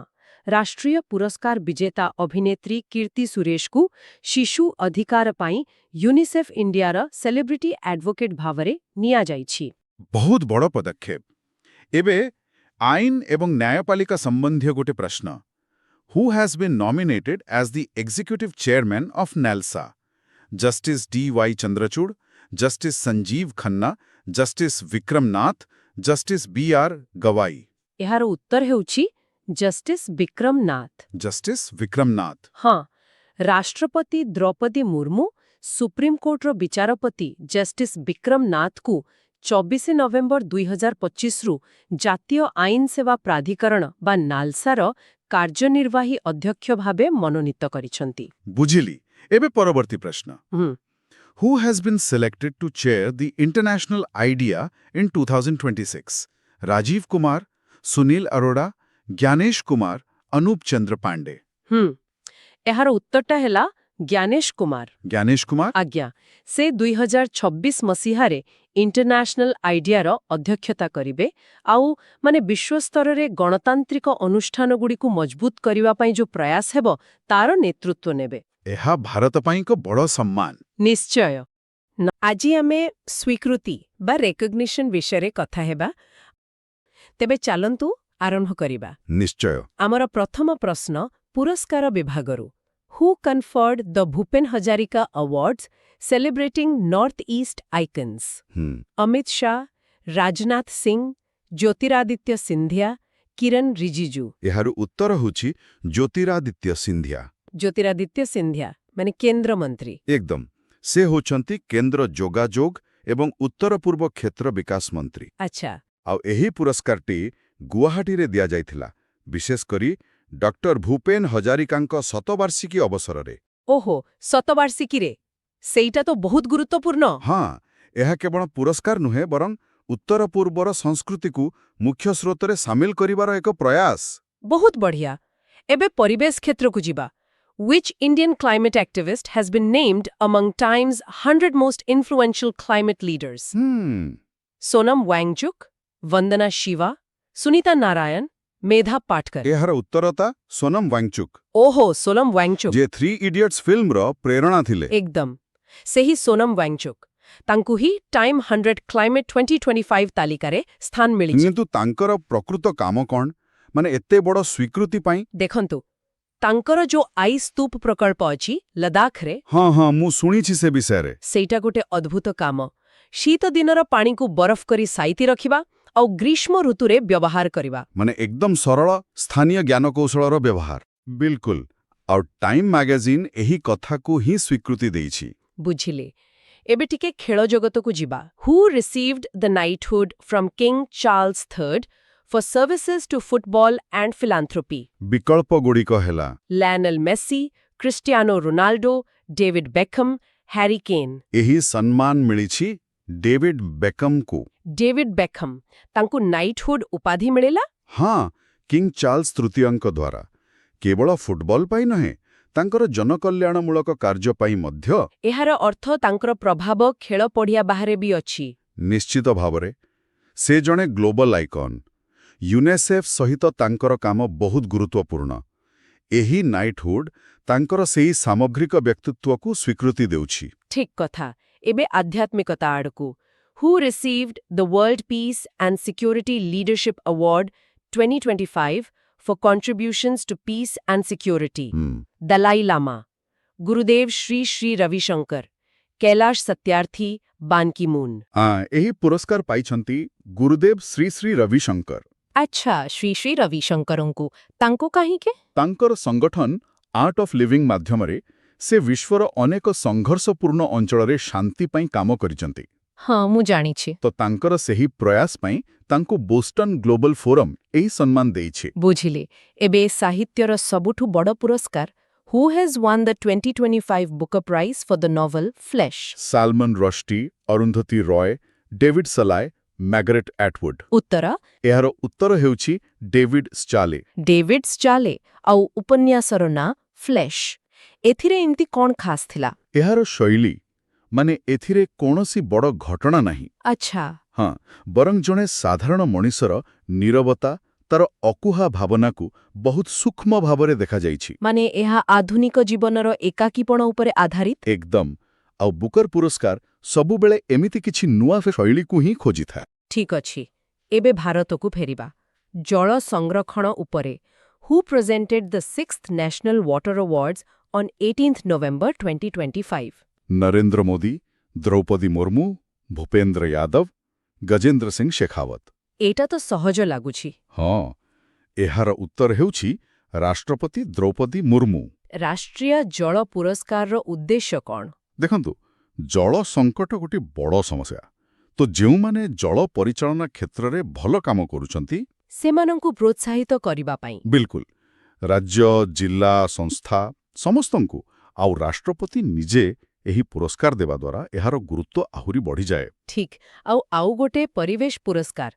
ରାଷ୍ଟ୍ରୀୟ ପୁରସ୍କାର ବିଜେତା ଅଭିନେତ୍ରୀ କୀର୍ତ୍ତି ସୁରେଶଙ୍କୁ ଶିଶୁ ଅଧିକାର ପାଇଁ ୟୁନିସେଫ୍ ଇଣ୍ଡିଆର ସେଲିବ୍ରିଟି ଆଡଭୋକେଟ୍ ଭାବରେ ନିଆଯାଇଛି। ବହୁତ ବଡ଼ ପଦକ୍ଷେପ। ଏବେ ଆଇନ ଏବଂ ନ୍ୟାୟପାଳିକା ସମ୍ବନ୍ଧୀୟ ଗୋଟେ ପ୍ରଶ୍ନ। Who has been nominated as the executive chairman of NALSA? Justice D.Y. Chandrachud, Justice Sanjeev Khanna, Justice Vikram Nath, Justice B.R. Gawai. ଏହାର ଉତ୍ତର ହେଉଛି ଜଷ୍ଟିସ୍ ବିକ୍ରମ ନାଥ। Justice Vikram Nath. ହଁ, ରାଷ୍ଟ୍ରପତି ଦ୍ରୌପଦୀ ମୁର୍ମୁ ସୁପ୍ରିମକୋର୍ଟର ବିଚାରପତି ଜଷ୍ଟିସ୍ ବିକ୍ରମ ନାଥଙ୍କୁ 24 ନଭେମ୍ବର 2025ରୁ ଜାତୀୟ ଆଇନ ସେବା ପ୍ରାଧିକରଣ ବା ନାଲସାର କାର୍ଯ୍ୟନିର୍ବାହୀ ଅଧ୍ୟକ୍ଷ ଭାବେ ମନୋନୀତ କରିଛନ୍ତି। ବୁଝିଲି। ଏବେ ପରବର୍ତ୍ତୀ ପ୍ରଶ୍ନ। ହୁଁ, Who has been selected to chair the International IDEA in 2026? Rajiv Kumar, Sunil Arora, Gyanesh Kumar, Anup Chandra Pandey. ଏହାର ଉତ୍ତରଟା ହେଲା ଜ୍ଞାନେଶ କୁମାର। Gyanesh Kumar? ଆଜ୍ଞା, ସେ 2026 ମସିହାରେ ଇଣ୍ଟରନ୍ୟାସନାଲ ଆଇଡିଆର ଅଧ୍ୟକ୍ଷତା କରିବେ ଆଉ ବିଶ୍ୱସ୍ତରରେ ଗଣତାନ୍ତ୍ରିକ ଅନୁଷ୍ଠାନଗୁଡ଼ିକୁ ମଜବୁତ କରିବା ପାଇଁ ଯେଉଁ ପ୍ରୟାସ ହେବ ତାର ନେତୃତ୍ୱ ନେବେ। ଏହା ଭାରତ ପାଇଁ ଏକ ବଡ଼ ସମ୍ମାନ। ନିଶ୍ଚୟ। ଆଜି ଆମେ ସ୍ୱୀକୃତି ବା ରେକଗ୍ନିସନ୍ ବିଷୟରେ କଥା ହେବା। ତେବେ ଚାଲନ୍ତୁ ଆରମ୍ଭ କରିବା। ନିଶ୍ଚୟ। ଆମର ପ୍ରଥମ ପ୍ରଶ୍ନ ପୁରସ୍କାର ବିଭାଗରୁ। Who conferred the Bhupen Hazarika Awards celebrating North-East icons? Amit Shah, Rajnath Singh, Jyotiraditya Scindia, କିରଣ ରିଜିଜୁ। ଏହାର ଉତ୍ତର ହେଉଛି ଜ୍ୟୋତିରାଦିତ୍ୟ ସିନ୍ଧିଆ। ଜ୍ୟୋତିରାଦିତ୍ୟ ସିନ୍ଧିଆ ମାନେ କେନ୍ଦ୍ରମନ୍ତ୍ରୀ। ଏକଦମ। ସେ ହେଉଛନ୍ତି କେନ୍ଦ୍ର ଯୋଗାଯୋଗ ଏବଂ ଉତ୍ତର ପୂର୍ବ କ୍ଷେତ୍ର ବିକାଶ ମନ୍ତ୍ରୀ। ଆଚ୍ଛା। ଆଉ ଏହି ପୁରସ୍କାରଟି ଗୁଆହାଟୀରେ ଦିଆଯାଇଥିଲା, ବିଶେଷ କରି ଡକ୍ଟର ଭୂପେନ ହଜାରିକାଙ୍କ ଶତବାର୍ଷିକୀ ଅବସରରେ। ଓହୋ, ଶତବାର୍ଷିକୀରେ। ସେଇଟା ତ ବହୁତ ଗୁରୁତ୍ୱପୂର୍ଣ୍ଣ। ହଁ, ଏହା କେବଳ ପୁରସ୍କାର ନୁହେଁ ବରଂ ଉତ୍ତର ପୂର୍ବର ସଂସ୍କୃତିକୁ ମୁଖ୍ୟ ସ୍ରୋତରେ ସାମିଲ କରିବାର ଏକ ପ୍ରୟାସ। ବହୁତ ବଢ଼ିଆ। ଏବେ ପରିବେଶ କ୍ଷେତ୍ରକୁ ଯିବା। Which Indian climate activist has been named among Time's 100 most influential climate leaders? Sonam Wangchuk, वंदना शिवा, सुनीता नारायण, मेधा पाटकर। ଏହାର ଉତ୍ତରତା ସୋନମ ୱାଙ୍ଗଚୁକ୍, ओहो सोनम वांगचुक। ଯେ 3 ଇଡିୟଟ୍ସ ଫିଲ୍ମର ପ୍ରେରଣା ଥିଲେ। एकदम ସେହି ସୋନମ ୱାଙ୍ଗଚୁକ୍। ତାଙ୍କୁ ହିଁ ଟାଇମ୍ 100 କ୍ଲାଇମେଟ୍ 2025 ତାଲିକାରେ ସ୍ଥାନ ମିଳିଛି। କିନ୍ତୁ ତାଙ୍କର ପ୍ରକୃତ କାମ କ'ଣ, ମାନେ ଏତେ ବଡ଼ ସ୍ୱୀକୃତି ପାଇଁ? ଦେଖନ୍ତୁ, ତାଙ୍କର ଯୋଉ ଆଇସ୍ ସ୍ତୂପ ପ୍ରକଳ୍ପ ଅଛି ଲଦାଖରେ, ହଁ ମୁଁ ଶୁଣିଛି ସେ ବିଷୟରେ। ସେଇଟା ଗୋଟେ ଅଦ୍ଭୁତ କାମ। ଶୀତ ଦିନର ପାଣିକୁ ବରଫ କରି ସାଇତି ରଖିବା ଆଉ ଗ୍ରୀଷ୍ମ ଋତୁରେ ବ୍ୟବହାର କରିବା। ମାନେ ଏକଦମ ସରଳ ସ୍ଥାନୀୟ ଜ୍ଞାନକୌଶଳର ବ୍ୟବହାର। ବିଲକୁଲ। ଆଉ ଟାଇମ୍ ମ୍ୟାଗାଜିନ୍ ଏହି କଥାକୁ ହିଁ ସ୍ୱୀକୃତି ଦେଇଛି। ବୁଝିଲେ। ଏବେ ଟିକେ ଖେଳ ଜଗତକୁ ଯିବା। Who received the knighthood from King Charles III for services to football and philanthropy? ବିକଳ୍ପଗୁଡ଼ିକ ହେଲା Lionel Messi, Cristiano Ronaldo, David Beckham, Harry Kane. ଏହି ସମ୍ମାନ ମିଳିଛି ଡେଭିଡ୍ ବେକମ୍କୁ। ଡେଭିଡ୍ ବେକହମ୍, ତାଙ୍କୁ ନାଇଟହୁଡ୍ ଉପାଧି ମିଳିଲା? ହଁ, କିଙ୍ଗ ଚାର୍ଲସ ତୃତୀୟଙ୍କ ଦ୍ୱାରା। କେବଳ ଫୁଟବଲ ପାଇଁ ନୁହେଁ, ତାଙ୍କର ଜନକଲ୍ୟାଣମୂଳକ କାର୍ଯ୍ୟ ପାଇଁ ମଧ୍ୟ। ଏହାର ଅର୍ଥ ତାଙ୍କର ପ୍ରଭାବ ଖେଳ ପଡ଼ିଆ ବାହାରେ ବି ଅଛି। ନିଶ୍ଚିତ ଭାବରେ। ସେ ଜଣେ ଗ୍ଲୋବାଲ ଆଇକନ୍। ୟୁନେସେଫ୍ ସହିତ ତାଙ୍କର କାମ ବହୁତ ଗୁରୁତ୍ୱପୂର୍ଣ୍ଣ। ଏହି ନାଇଟହୁଡ୍ ତାଙ୍କର ସେହି ସାମଗ୍ରିକ ବ୍ୟକ୍ତିତ୍ୱକୁ ସ୍ୱୀକୃତି ଦେଉଛି। ଠିକ୍ କଥା। ଏବେ ଆଧ୍ୟାତ୍ମିକତା ଆଡ଼କୁ। Who received the world peace and security leadership award 2025 for contributions to peace and security? Dalai Lama, Gurudev Sri Sri Ravishankar, Kailash Satyarthi, Ban Ki Moon. ଏହି ପୁରସ୍କାର ପାଇଛନ୍ତି ଗୁରୁଦେବ ଶ୍ରୀ ଶ୍ରୀ ରବିଶଙ୍କର। ଆଚ୍ଛା, ଶ୍ରୀ ଶ୍ରୀ ରବିଶଙ୍କରଙ୍କୁ ତାଙ୍କୁ କାହିଁକି? ତାଙ୍କର ସଂଗଠନ ଆର୍ଟ ଅଫ୍ ଲିଭିଂ ମାଧ୍ୟମରେ ସେ ବିଶ୍ୱର ଅନେକ ସଂଘର୍ଷପୂର୍ଣ୍ଣ ଅଞ୍ଚଳରେ ଶାନ୍ତି ପାଇଁ କାମ କରିଛନ୍ତି। ହଁ, ମୁଁ ଜାଣିଛି। ତ ତାଙ୍କର ସେହି ପ୍ରୟାସ ପାଇଁ ତାଙ୍କୁ ବୋଷ୍ଟନ ଗ୍ଲୋବାଲ ଫୋରମ ଏହି ସମ୍ମାନ ଦେଇଛି। ବୁଝିଲେ। ଏବେ ସାହିତ୍ୟର ସବୁଠୁ ବଡ଼ ପୁରସ୍କାର, who has won the 2025 Booker prize for the novel Flesh? Salman Rushdie, Arundhati Roy, David Szalay, Margaret Atwood. ଉତ୍ତର? ଏହାର ଉତ୍ତର ହେଉଛି ଡେଭିଡ୍ ଷ୍ଟାଲେ। ଡେଭିଡ୍ ଷ୍ଟାଲେ। ଆଉ ଉପନ୍ୟାସର ନାଁ ଫ୍ଲେଶ୍। ଏଥିରେ ଏମିତି କ'ଣ ଖାସ୍ ଥିଲା? ଏହାର ଶୈଳୀ, ମାନେ ଏଥିରେ କୌଣସି ବଡ଼ ଘଟଣା ନାହିଁ। ଆଚ୍ଛା। ହଁ, ବରଂ ଜଣେ ସାଧାରଣ ମଣିଷର ନୀରବତା, ତାର ଅକୁହା ଭାବନାକୁ ବହୁତ ସୂକ୍ଷ୍ମ ଭାବରେ ଦେଖାଯାଇଛି। ମାନେ ଏହା ଆଧୁନିକ ଜୀବନର ଏକାକୀପଣ ଉପରେ ଆଧାରିତ? ଏକଦମ। ଆଉ ବୁକର ପୁରସ୍କାର ସବୁବେଳେ ଏମିତି କିଛି ନୂଆ ଶୈଳୀକୁ ହିଁ ଖୋଜିଥାଏ। ଠିକ୍ ଅଛି। ଏବେ ଭାରତକୁ ଫେରିବା। ଜଳ ସଂରକ୍ଷଣ ଉପରେ। Who presented the 6th national water awards on 18th November 2025? Narendra Modi, Droupadi Murmu, Bhupender Yadav, Gajendra Singh Shekhawat. ଏଇଟା ତ ସହଜ ଲାଗୁଛି। ହଁ, ଏହାର ଉତ୍ତର ହେଉଛି ରାଷ୍ଟ୍ରପତି ଦ୍ରୌପଦୀ ମୁର୍ମୁ। ରାଷ୍ଟ୍ରୀୟ ଜଳ ପୁରସ୍କାରର ଉଦ୍ଦେଶ୍ୟ କ'ଣ? ଦେଖନ୍ତୁ, ଜଳ ସଙ୍କଟ ଗୋଟିଏ ବଡ଼ ସମସ୍ୟା। ତ ଯେଉଁମାନେ ଜଳ ପରିଚାଳନା କ୍ଷେତ୍ରରେ ଭଲ କାମ କରୁଛନ୍ତି, ସେମାନଙ୍କୁ ପ୍ରୋତ୍ସାହିତ କରିବା ପାଇଁ। ବିଲକୁଲ। ରାଜ୍ୟ, ଜିଲ୍ଲା, ସଂସ୍ଥା ସମସ୍ତଙ୍କୁ, ଆଉ ରାଷ୍ଟ୍ରପତି ନିଜେ ଏହି ପୁରସ୍କାର ଦେବା ଦ୍ୱାରା ଏହାର ଗୁରୁତ୍ୱ ଆହୁରି ବଢ଼ିଯାଏ। ଠିକ୍। ଆଉ ଗୋଟେ ପରିବେଶ ପୁରସ୍କାର।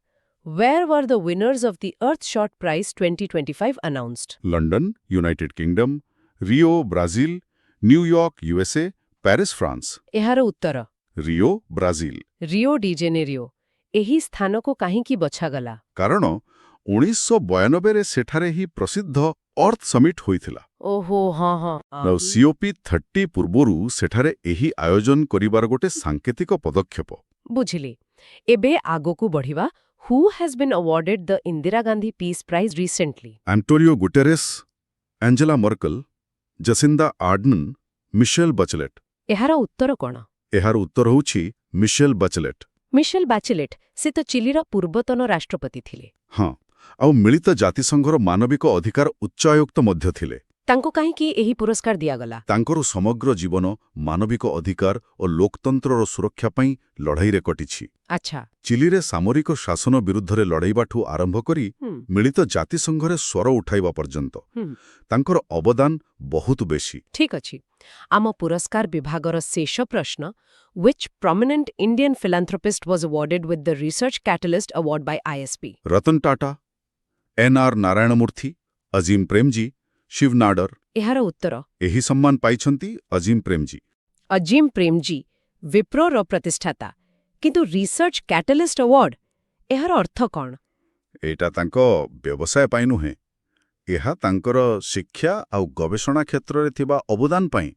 Where were the winners of the Earthshot Prize 2025 announced? London, United kingdom, Rio, Brazil, New York, USA, Paris, France. ଏହାର ଉତ୍ତର? Rio, Brazil. Rio de Janeiro. ଏହି ସ୍ଥାନକୁ କାହିଁକି ବଛାଗଲା? କାରଣ 1992ରେ ସେଠାରେ ହିଁ ପ୍ରସିଦ୍ଧ ଅର୍ଥ ସମିଟ୍ ହୋଇଥିଲା। ଓହୋ, ହଁ। COP30 ପୂର୍ବରୁ ସେଠାରେ ଏହି ଆୟୋଜନ କରିବାର ଗୋଟେ ସାଙ୍କେତିକ ପଦକ୍ଷେପ। ବୁଝିଲି। ଏବେ ଆଗକୁ ବଢ଼ିବା। Who has been awarded the Indira Gandhi peace prize recently? Antonio Guterres, Angela Merkel, Jacinda Ardern, Michelle Bachelet. ଏହାର ଉତ୍ତର କ'ଣ? ଏହାର ଉତ୍ତର ହେଉଛି ମିଶେଲ ବଚଲେଟ୍। ମିଶେଲ ବାଚେଲେଟ୍। ସେ ତ ଚିଲିର ପୂର୍ବତନ ରାଷ୍ଟ୍ରପତି ଥିଲେ। ହଁ, ଆଉ ମିଳିତ ଜାତିସଂଘର ମାନବିକ ଅଧିକାର ଉଚ୍ଚାୟୁକ୍ତ ମଧ୍ୟ ଥିଲେ। ତାଙ୍କୁ କାହିଁକି ଏହି ପୁରସ୍କାର ଦିଆଗଲା? ତାଙ୍କର ସମଗ୍ର ଜୀବନ ମାନବିକ ଅଧିକାର ଓ ଲୋକତନ୍ତ୍ରର ସୁରକ୍ଷା ପାଇଁ ଲଢ଼ାଇରେ କଟିଛି। ଆଚ୍ଛା। ଚିଲିରେ ସାମରିକ ଶାସନ ବିରୁଦ୍ଧରେ ଲଢ଼େଇବାଠୁ ଆରମ୍ଭ କରି ମିଳିତ ଜାତିସଂଘରେ ସ୍ୱର ଉଠାଇବା ପର୍ଯ୍ୟନ୍ତ ତାଙ୍କର ଅବଦାନ ବହୁତ ବେଶୀ। ଠିକ୍ ଅଛି। ଆମ ପୁରସ୍କାର ବିଭାଗର ଶେଷ ପ୍ରଶ୍ନ। Which prominent Indian philanthropist was awarded with the Research Catalyst Award by ISP? Ratan Tata, NR Narayan ମୂର୍ତ୍ତି, ଅଜିମ ପ୍ରେମଜୀ, ଶିବ ନାଡର। ଏହାର ଉତ୍ତର? ଏହି ସମ୍ମାନ ପାଇଛନ୍ତି ଅଜିମ ପ୍ରେମଜୀ। ଅଜିମ ପ୍ରେମଜୀ, ବିପ୍ରୋର ପ୍ରତିଷ୍ଠାତା। କିନ୍ତୁ ରିସର୍ଚ୍ଚ କ୍ୟାଟାଲିଷ୍ଟ ଆୱାର୍ଡ, ଏହାର ଅର୍ଥ କ'ଣ? ଏଇଟା ତାଙ୍କ ବ୍ୟବସାୟ ପାଇଁ ନୁହେଁ, ଏହା ତାଙ୍କର ଶିକ୍ଷା ଆଉ ଗବେଷଣା କ୍ଷେତ୍ରରେ ଥିବା ଅବଦାନ ପାଇଁ।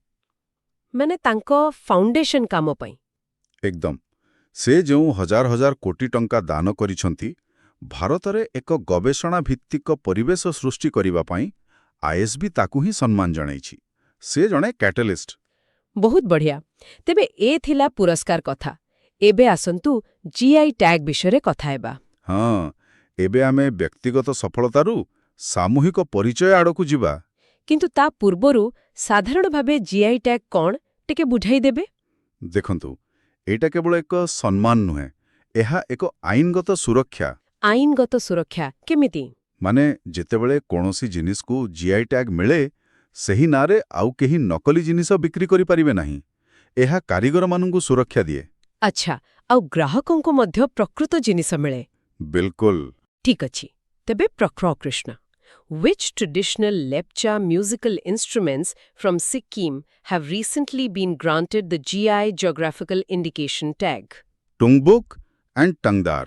ମାନେ ତାଙ୍କ ଫାଉଣ୍ଡେସନ କାମ ପାଇଁ। ଏକଦମ। ସେ ଯେଉଁ ହଜାର ହଜାର କୋଟି ଟଙ୍କା ଦାନ କରିଛନ୍ତି, ଭାରତରେ ଏକ ଗବେଷଣା ଭିତ୍ତିକ ପରିବେଶ ସୃଷ୍ଟି କରିବା ପାଇଁ ଆଇଏସ୍ବି ତାକୁ ହିଁ ସମ୍ମାନ ଜଣାଇଛି। ସେ ଜଣେ କ୍ୟାଟାଲିଷ୍ଟ। ବହୁତ ବଢ଼ିଆ। ତେବେ ଏ ଥିଲା ପୁରସ୍କାର କଥା। ଏବେ ଆସନ୍ତୁ ଜିଆଇ ଟ୍ୟାଗ୍ ବିଷୟରେ କଥା ହେବା। ହଁ, ଏବେ ଆମେ ବ୍ୟକ୍ତିଗତ ସଫଳତାରୁ ସାମୂହିକ ପରିଚୟ ଆଡ଼କୁ ଯିବା। କିନ୍ତୁ ତା ପୂର୍ବରୁ ସାଧାରଣ ଭାବେ ଜିଆଇ ଟ୍ୟାଗ୍ କ'ଣ ଟିକେ ବୁଝାଇଦେବେ? ଦେଖନ୍ତୁ, ଏଇଟା କେବଳ ଏକ ସମ୍ମାନ ନୁହେଁ, ଏହା ଏକ ଆଇନଗତ ସୁରକ୍ଷା। ଆଇନଗତ ସୁରକ୍ଷା କେମିତି? ମାନେ ଯେତେବେଳେ କୌଣସି ଜିନିଷକୁ ଜିଆଇ ଟ୍ୟାଗ୍ ମିଳେ, ସେହି ନାଁରେ ଆଉ କେହି ନକଲି ଜିନିଷ ବିକ୍ରି କରିପାରିବେ ନାହିଁ। ଏହା କାରିଗରମାନଙ୍କୁ ସୁରକ୍ଷା ଦିଏ। ଆଚ୍ଛା, ଆଉ ଗ୍ରାହକଙ୍କୁ ମଧ୍ୟ ପ୍ରକୃତ ଜିନିଷ ମିଳେ। ବିଲକୁଲ। ଠିକ୍ ଅଛି। ତେବେ ପ୍ରକୃଷ୍ଣ Which traditional Lepcha musical instruments from Sikkim have recently been granted the GI Geographical Indication tag? Tungbuk and Tangdar,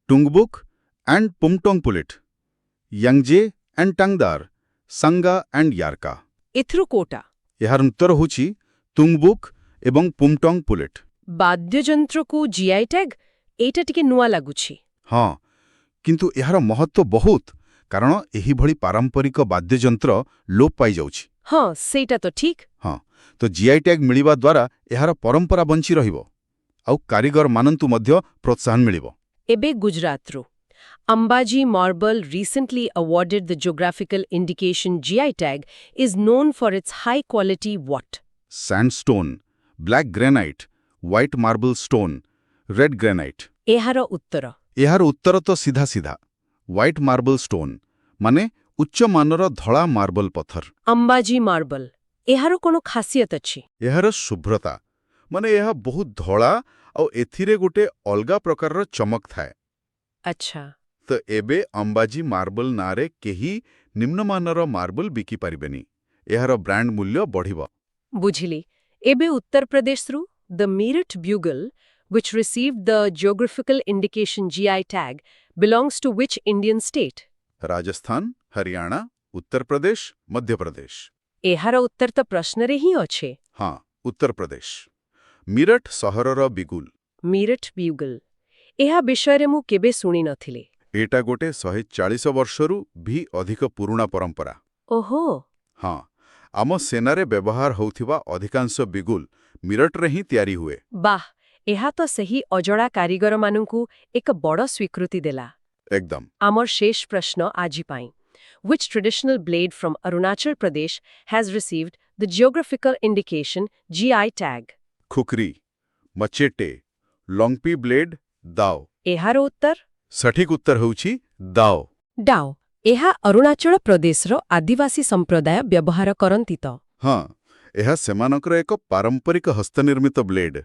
Tungbuk and Pumtong Pulit, Yangzey and Tangdar, Sanga and Yarka. ଏଥିରୁ କୋଉଟା? ଏହାର ଉତ୍ତର ହେଉଛି ତୁଙ୍ଗବୁକ୍ ଏବଂ ପୁମଟୋଙ୍ଗ ପୁଲିଟ। ବାଦ୍ୟଯନ୍ତ୍ରକୁ ଜିଆଇ ଟ୍ୟାଗ୍? ଏଇଟା ଟିକେ ନୂଆ ଲାଗୁଛି। ହଁ, କିନ୍ତୁ ଏହାର ମହତ୍ତ୍ୱ ବହୁତ, କାରଣ ଏହିଭଳି ପାରମ୍ପରିକ ବାଦ୍ୟଯନ୍ତ୍ର ଲୋପ ପାଇଯାଉଛି। ହଁ, ସେଇଟା ତ ଠିକ୍। ହଁ, ତ ଜିଆଇ ଟ୍ୟାଗ୍ ମିଳିବା ଦ୍ୱାରା ଏହାର ପରମ୍ପରା ବଞ୍ଚି ରହିବ, ଆଉ କାରିଗରମାନଙ୍କୁ ମଧ୍ୟ ପ୍ରୋତ୍ସାହନ ମିଳିବ। ଏବେ ଗୁଜରାତରୁ Ambaji marble, recently awarded the geographical indication GI tag, is known for its high quality what? Sandstone, black granite, white marble stone, red granite. ଏହାର ଉତ୍ତର? ଏହାର ଉତ୍ତର ତ ସିଧା ସିଧା ହ୍ୱାଇଟ୍ ମାର୍ବଲ ଷ୍ଟୋନ୍, ମାନେ ଉଚ୍ଚମାନର ଧଳା ମାର୍ବଲ ପଥର। Ambaji marble, ଏହାର କ'ଣ ଖାସିୟତ ଅଛି? ଏହାର ଶୁଭ୍ରତା, ମାନେ ଏହା ବହୁତ ଧଳା ଆଉ ଏଥିରେ ଗୋଟେ ଅଲଗା ପ୍ରକାରର ଚମକ ଥାଏ। ଆଚ୍ଛା। ତ ଏବେ ଅମ୍ବାଜୀ ମାର୍ବଲ ନାଁରେ କେହି ନିମ୍ନମାନର ମାର୍ବଲ ବିକିପାରିବେନି। ଏହାର ବ୍ରାଣ୍ଡ ମୂଲ୍ୟ ବଢ଼ିବ। ବୁଝିଲି। ଏବେ ଉତ୍ତରପ୍ରଦେଶରୁ the Meerut bugle, which received the geographical indication GI tag, belongs to which Indian state? Rajasthan, Haryana, Uttar Pradesh, Madhya Pradesh. ଏହାର ଉତ୍ତର ତ ପ୍ରଶ୍ନରେ ହିଁ ଅଛି। ହଁ, ଉତ୍ତରପ୍ରଦେଶ। ମିରଟ ସହରର ବିଗୁଲ। Meerut bugle, ଏହା ବିଷୟରେ ମୁଁ କେବେ ଶୁଣି ନଥିଲି। ଏଇଟା ଗୋଟେ 140 ବର୍ଷରୁ ବି ଅଧିକ ପୁରୁଣା ପରମ୍ପରା। ଓହୋ। ହଁ, ଆମ ସେନାରେ ବ୍ୟବହାର ହେଉଥିବା ଅଧିକାଂଶ ବିଗୁଲ ମିରଟରେ ହିଁ ତିଆରି ହୁଏ। ବାଃ, ଏହା ତ ସେହି ଅଜଣା କାରିଗରମାନଙ୍କୁ ଏକ ବଡ଼ ସ୍ୱୀକୃତି ଦେଲା। ଏକଦମ। ଆମର ଶେଷ ପ୍ରଶ୍ନ ଆଜି ପାଇଁ। Which traditional blade from Arunachal Pradesh has received the geographical indication GI tag? Khukri, machete, Longpi blade, dao. ଏହାର ଉତ୍ତର? ସଠିକ ଉତ୍ତର ହେଉଛି ଦାଓ। ଡାଓ। ଏହା ଅରୁଣାଚଳ ପ୍ରଦେଶର ଆଦିବାସୀ ସମ୍ପ୍ରଦାୟ ବ୍ୟବହାର କରନ୍ତି ତ? ହଁ, ଏହା ସେମାନଙ୍କର ଏକ ପାରମ୍ପରିକ ହସ୍ତନିର୍ମିତ ବ୍ଲେଡ।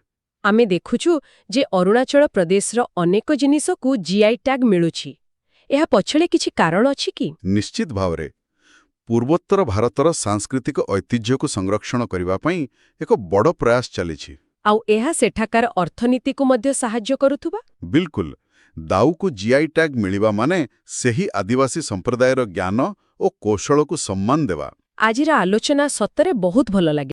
ଆମେ ଦେଖୁଛୁ ଯେ ଅରୁଣାଚଳ ପ୍ରଦେଶର ଅନେକ ଜିନିଷକୁ ଜିଆଇ ଟ୍ୟାଗ୍ ମିଳୁଛି। ଏହା ପଛରେ କିଛି କାରଣ ଅଛି କି? ନିଶ୍ଚିତ ଭାବରେ ପୂର୍ବୋତ୍ତର ଭାରତର ସାଂସ୍କୃତିକ ଐତିହ୍ୟକୁ ସଂରକ୍ଷଣ କରିବା ପାଇଁ ଏକ ବଡ଼ ପ୍ରୟାସ ଚାଲିଛି। ଆଉ ଏହା ସେଠାକାର ଅର୍ଥନୀତିକୁ ମଧ୍ୟ ସାହାଯ୍ୟ କରୁଥିବା? ବିଲକୁଲ। ଦାଉକୁ ଜିଆଇ ଟ୍ୟାଗ୍ ମିଳିବା ମାନେ ସେହି ଆଦିବାସୀ ସମ୍ପ୍ରଦାୟର ଜ୍ଞାନ ଓ କୌଶଳକୁ ସମ୍ମାନ ଦେବା। ଆଜିର ଆଲୋଚନା ସତରେ ବହୁତ ଭଲ ଲାଗେ।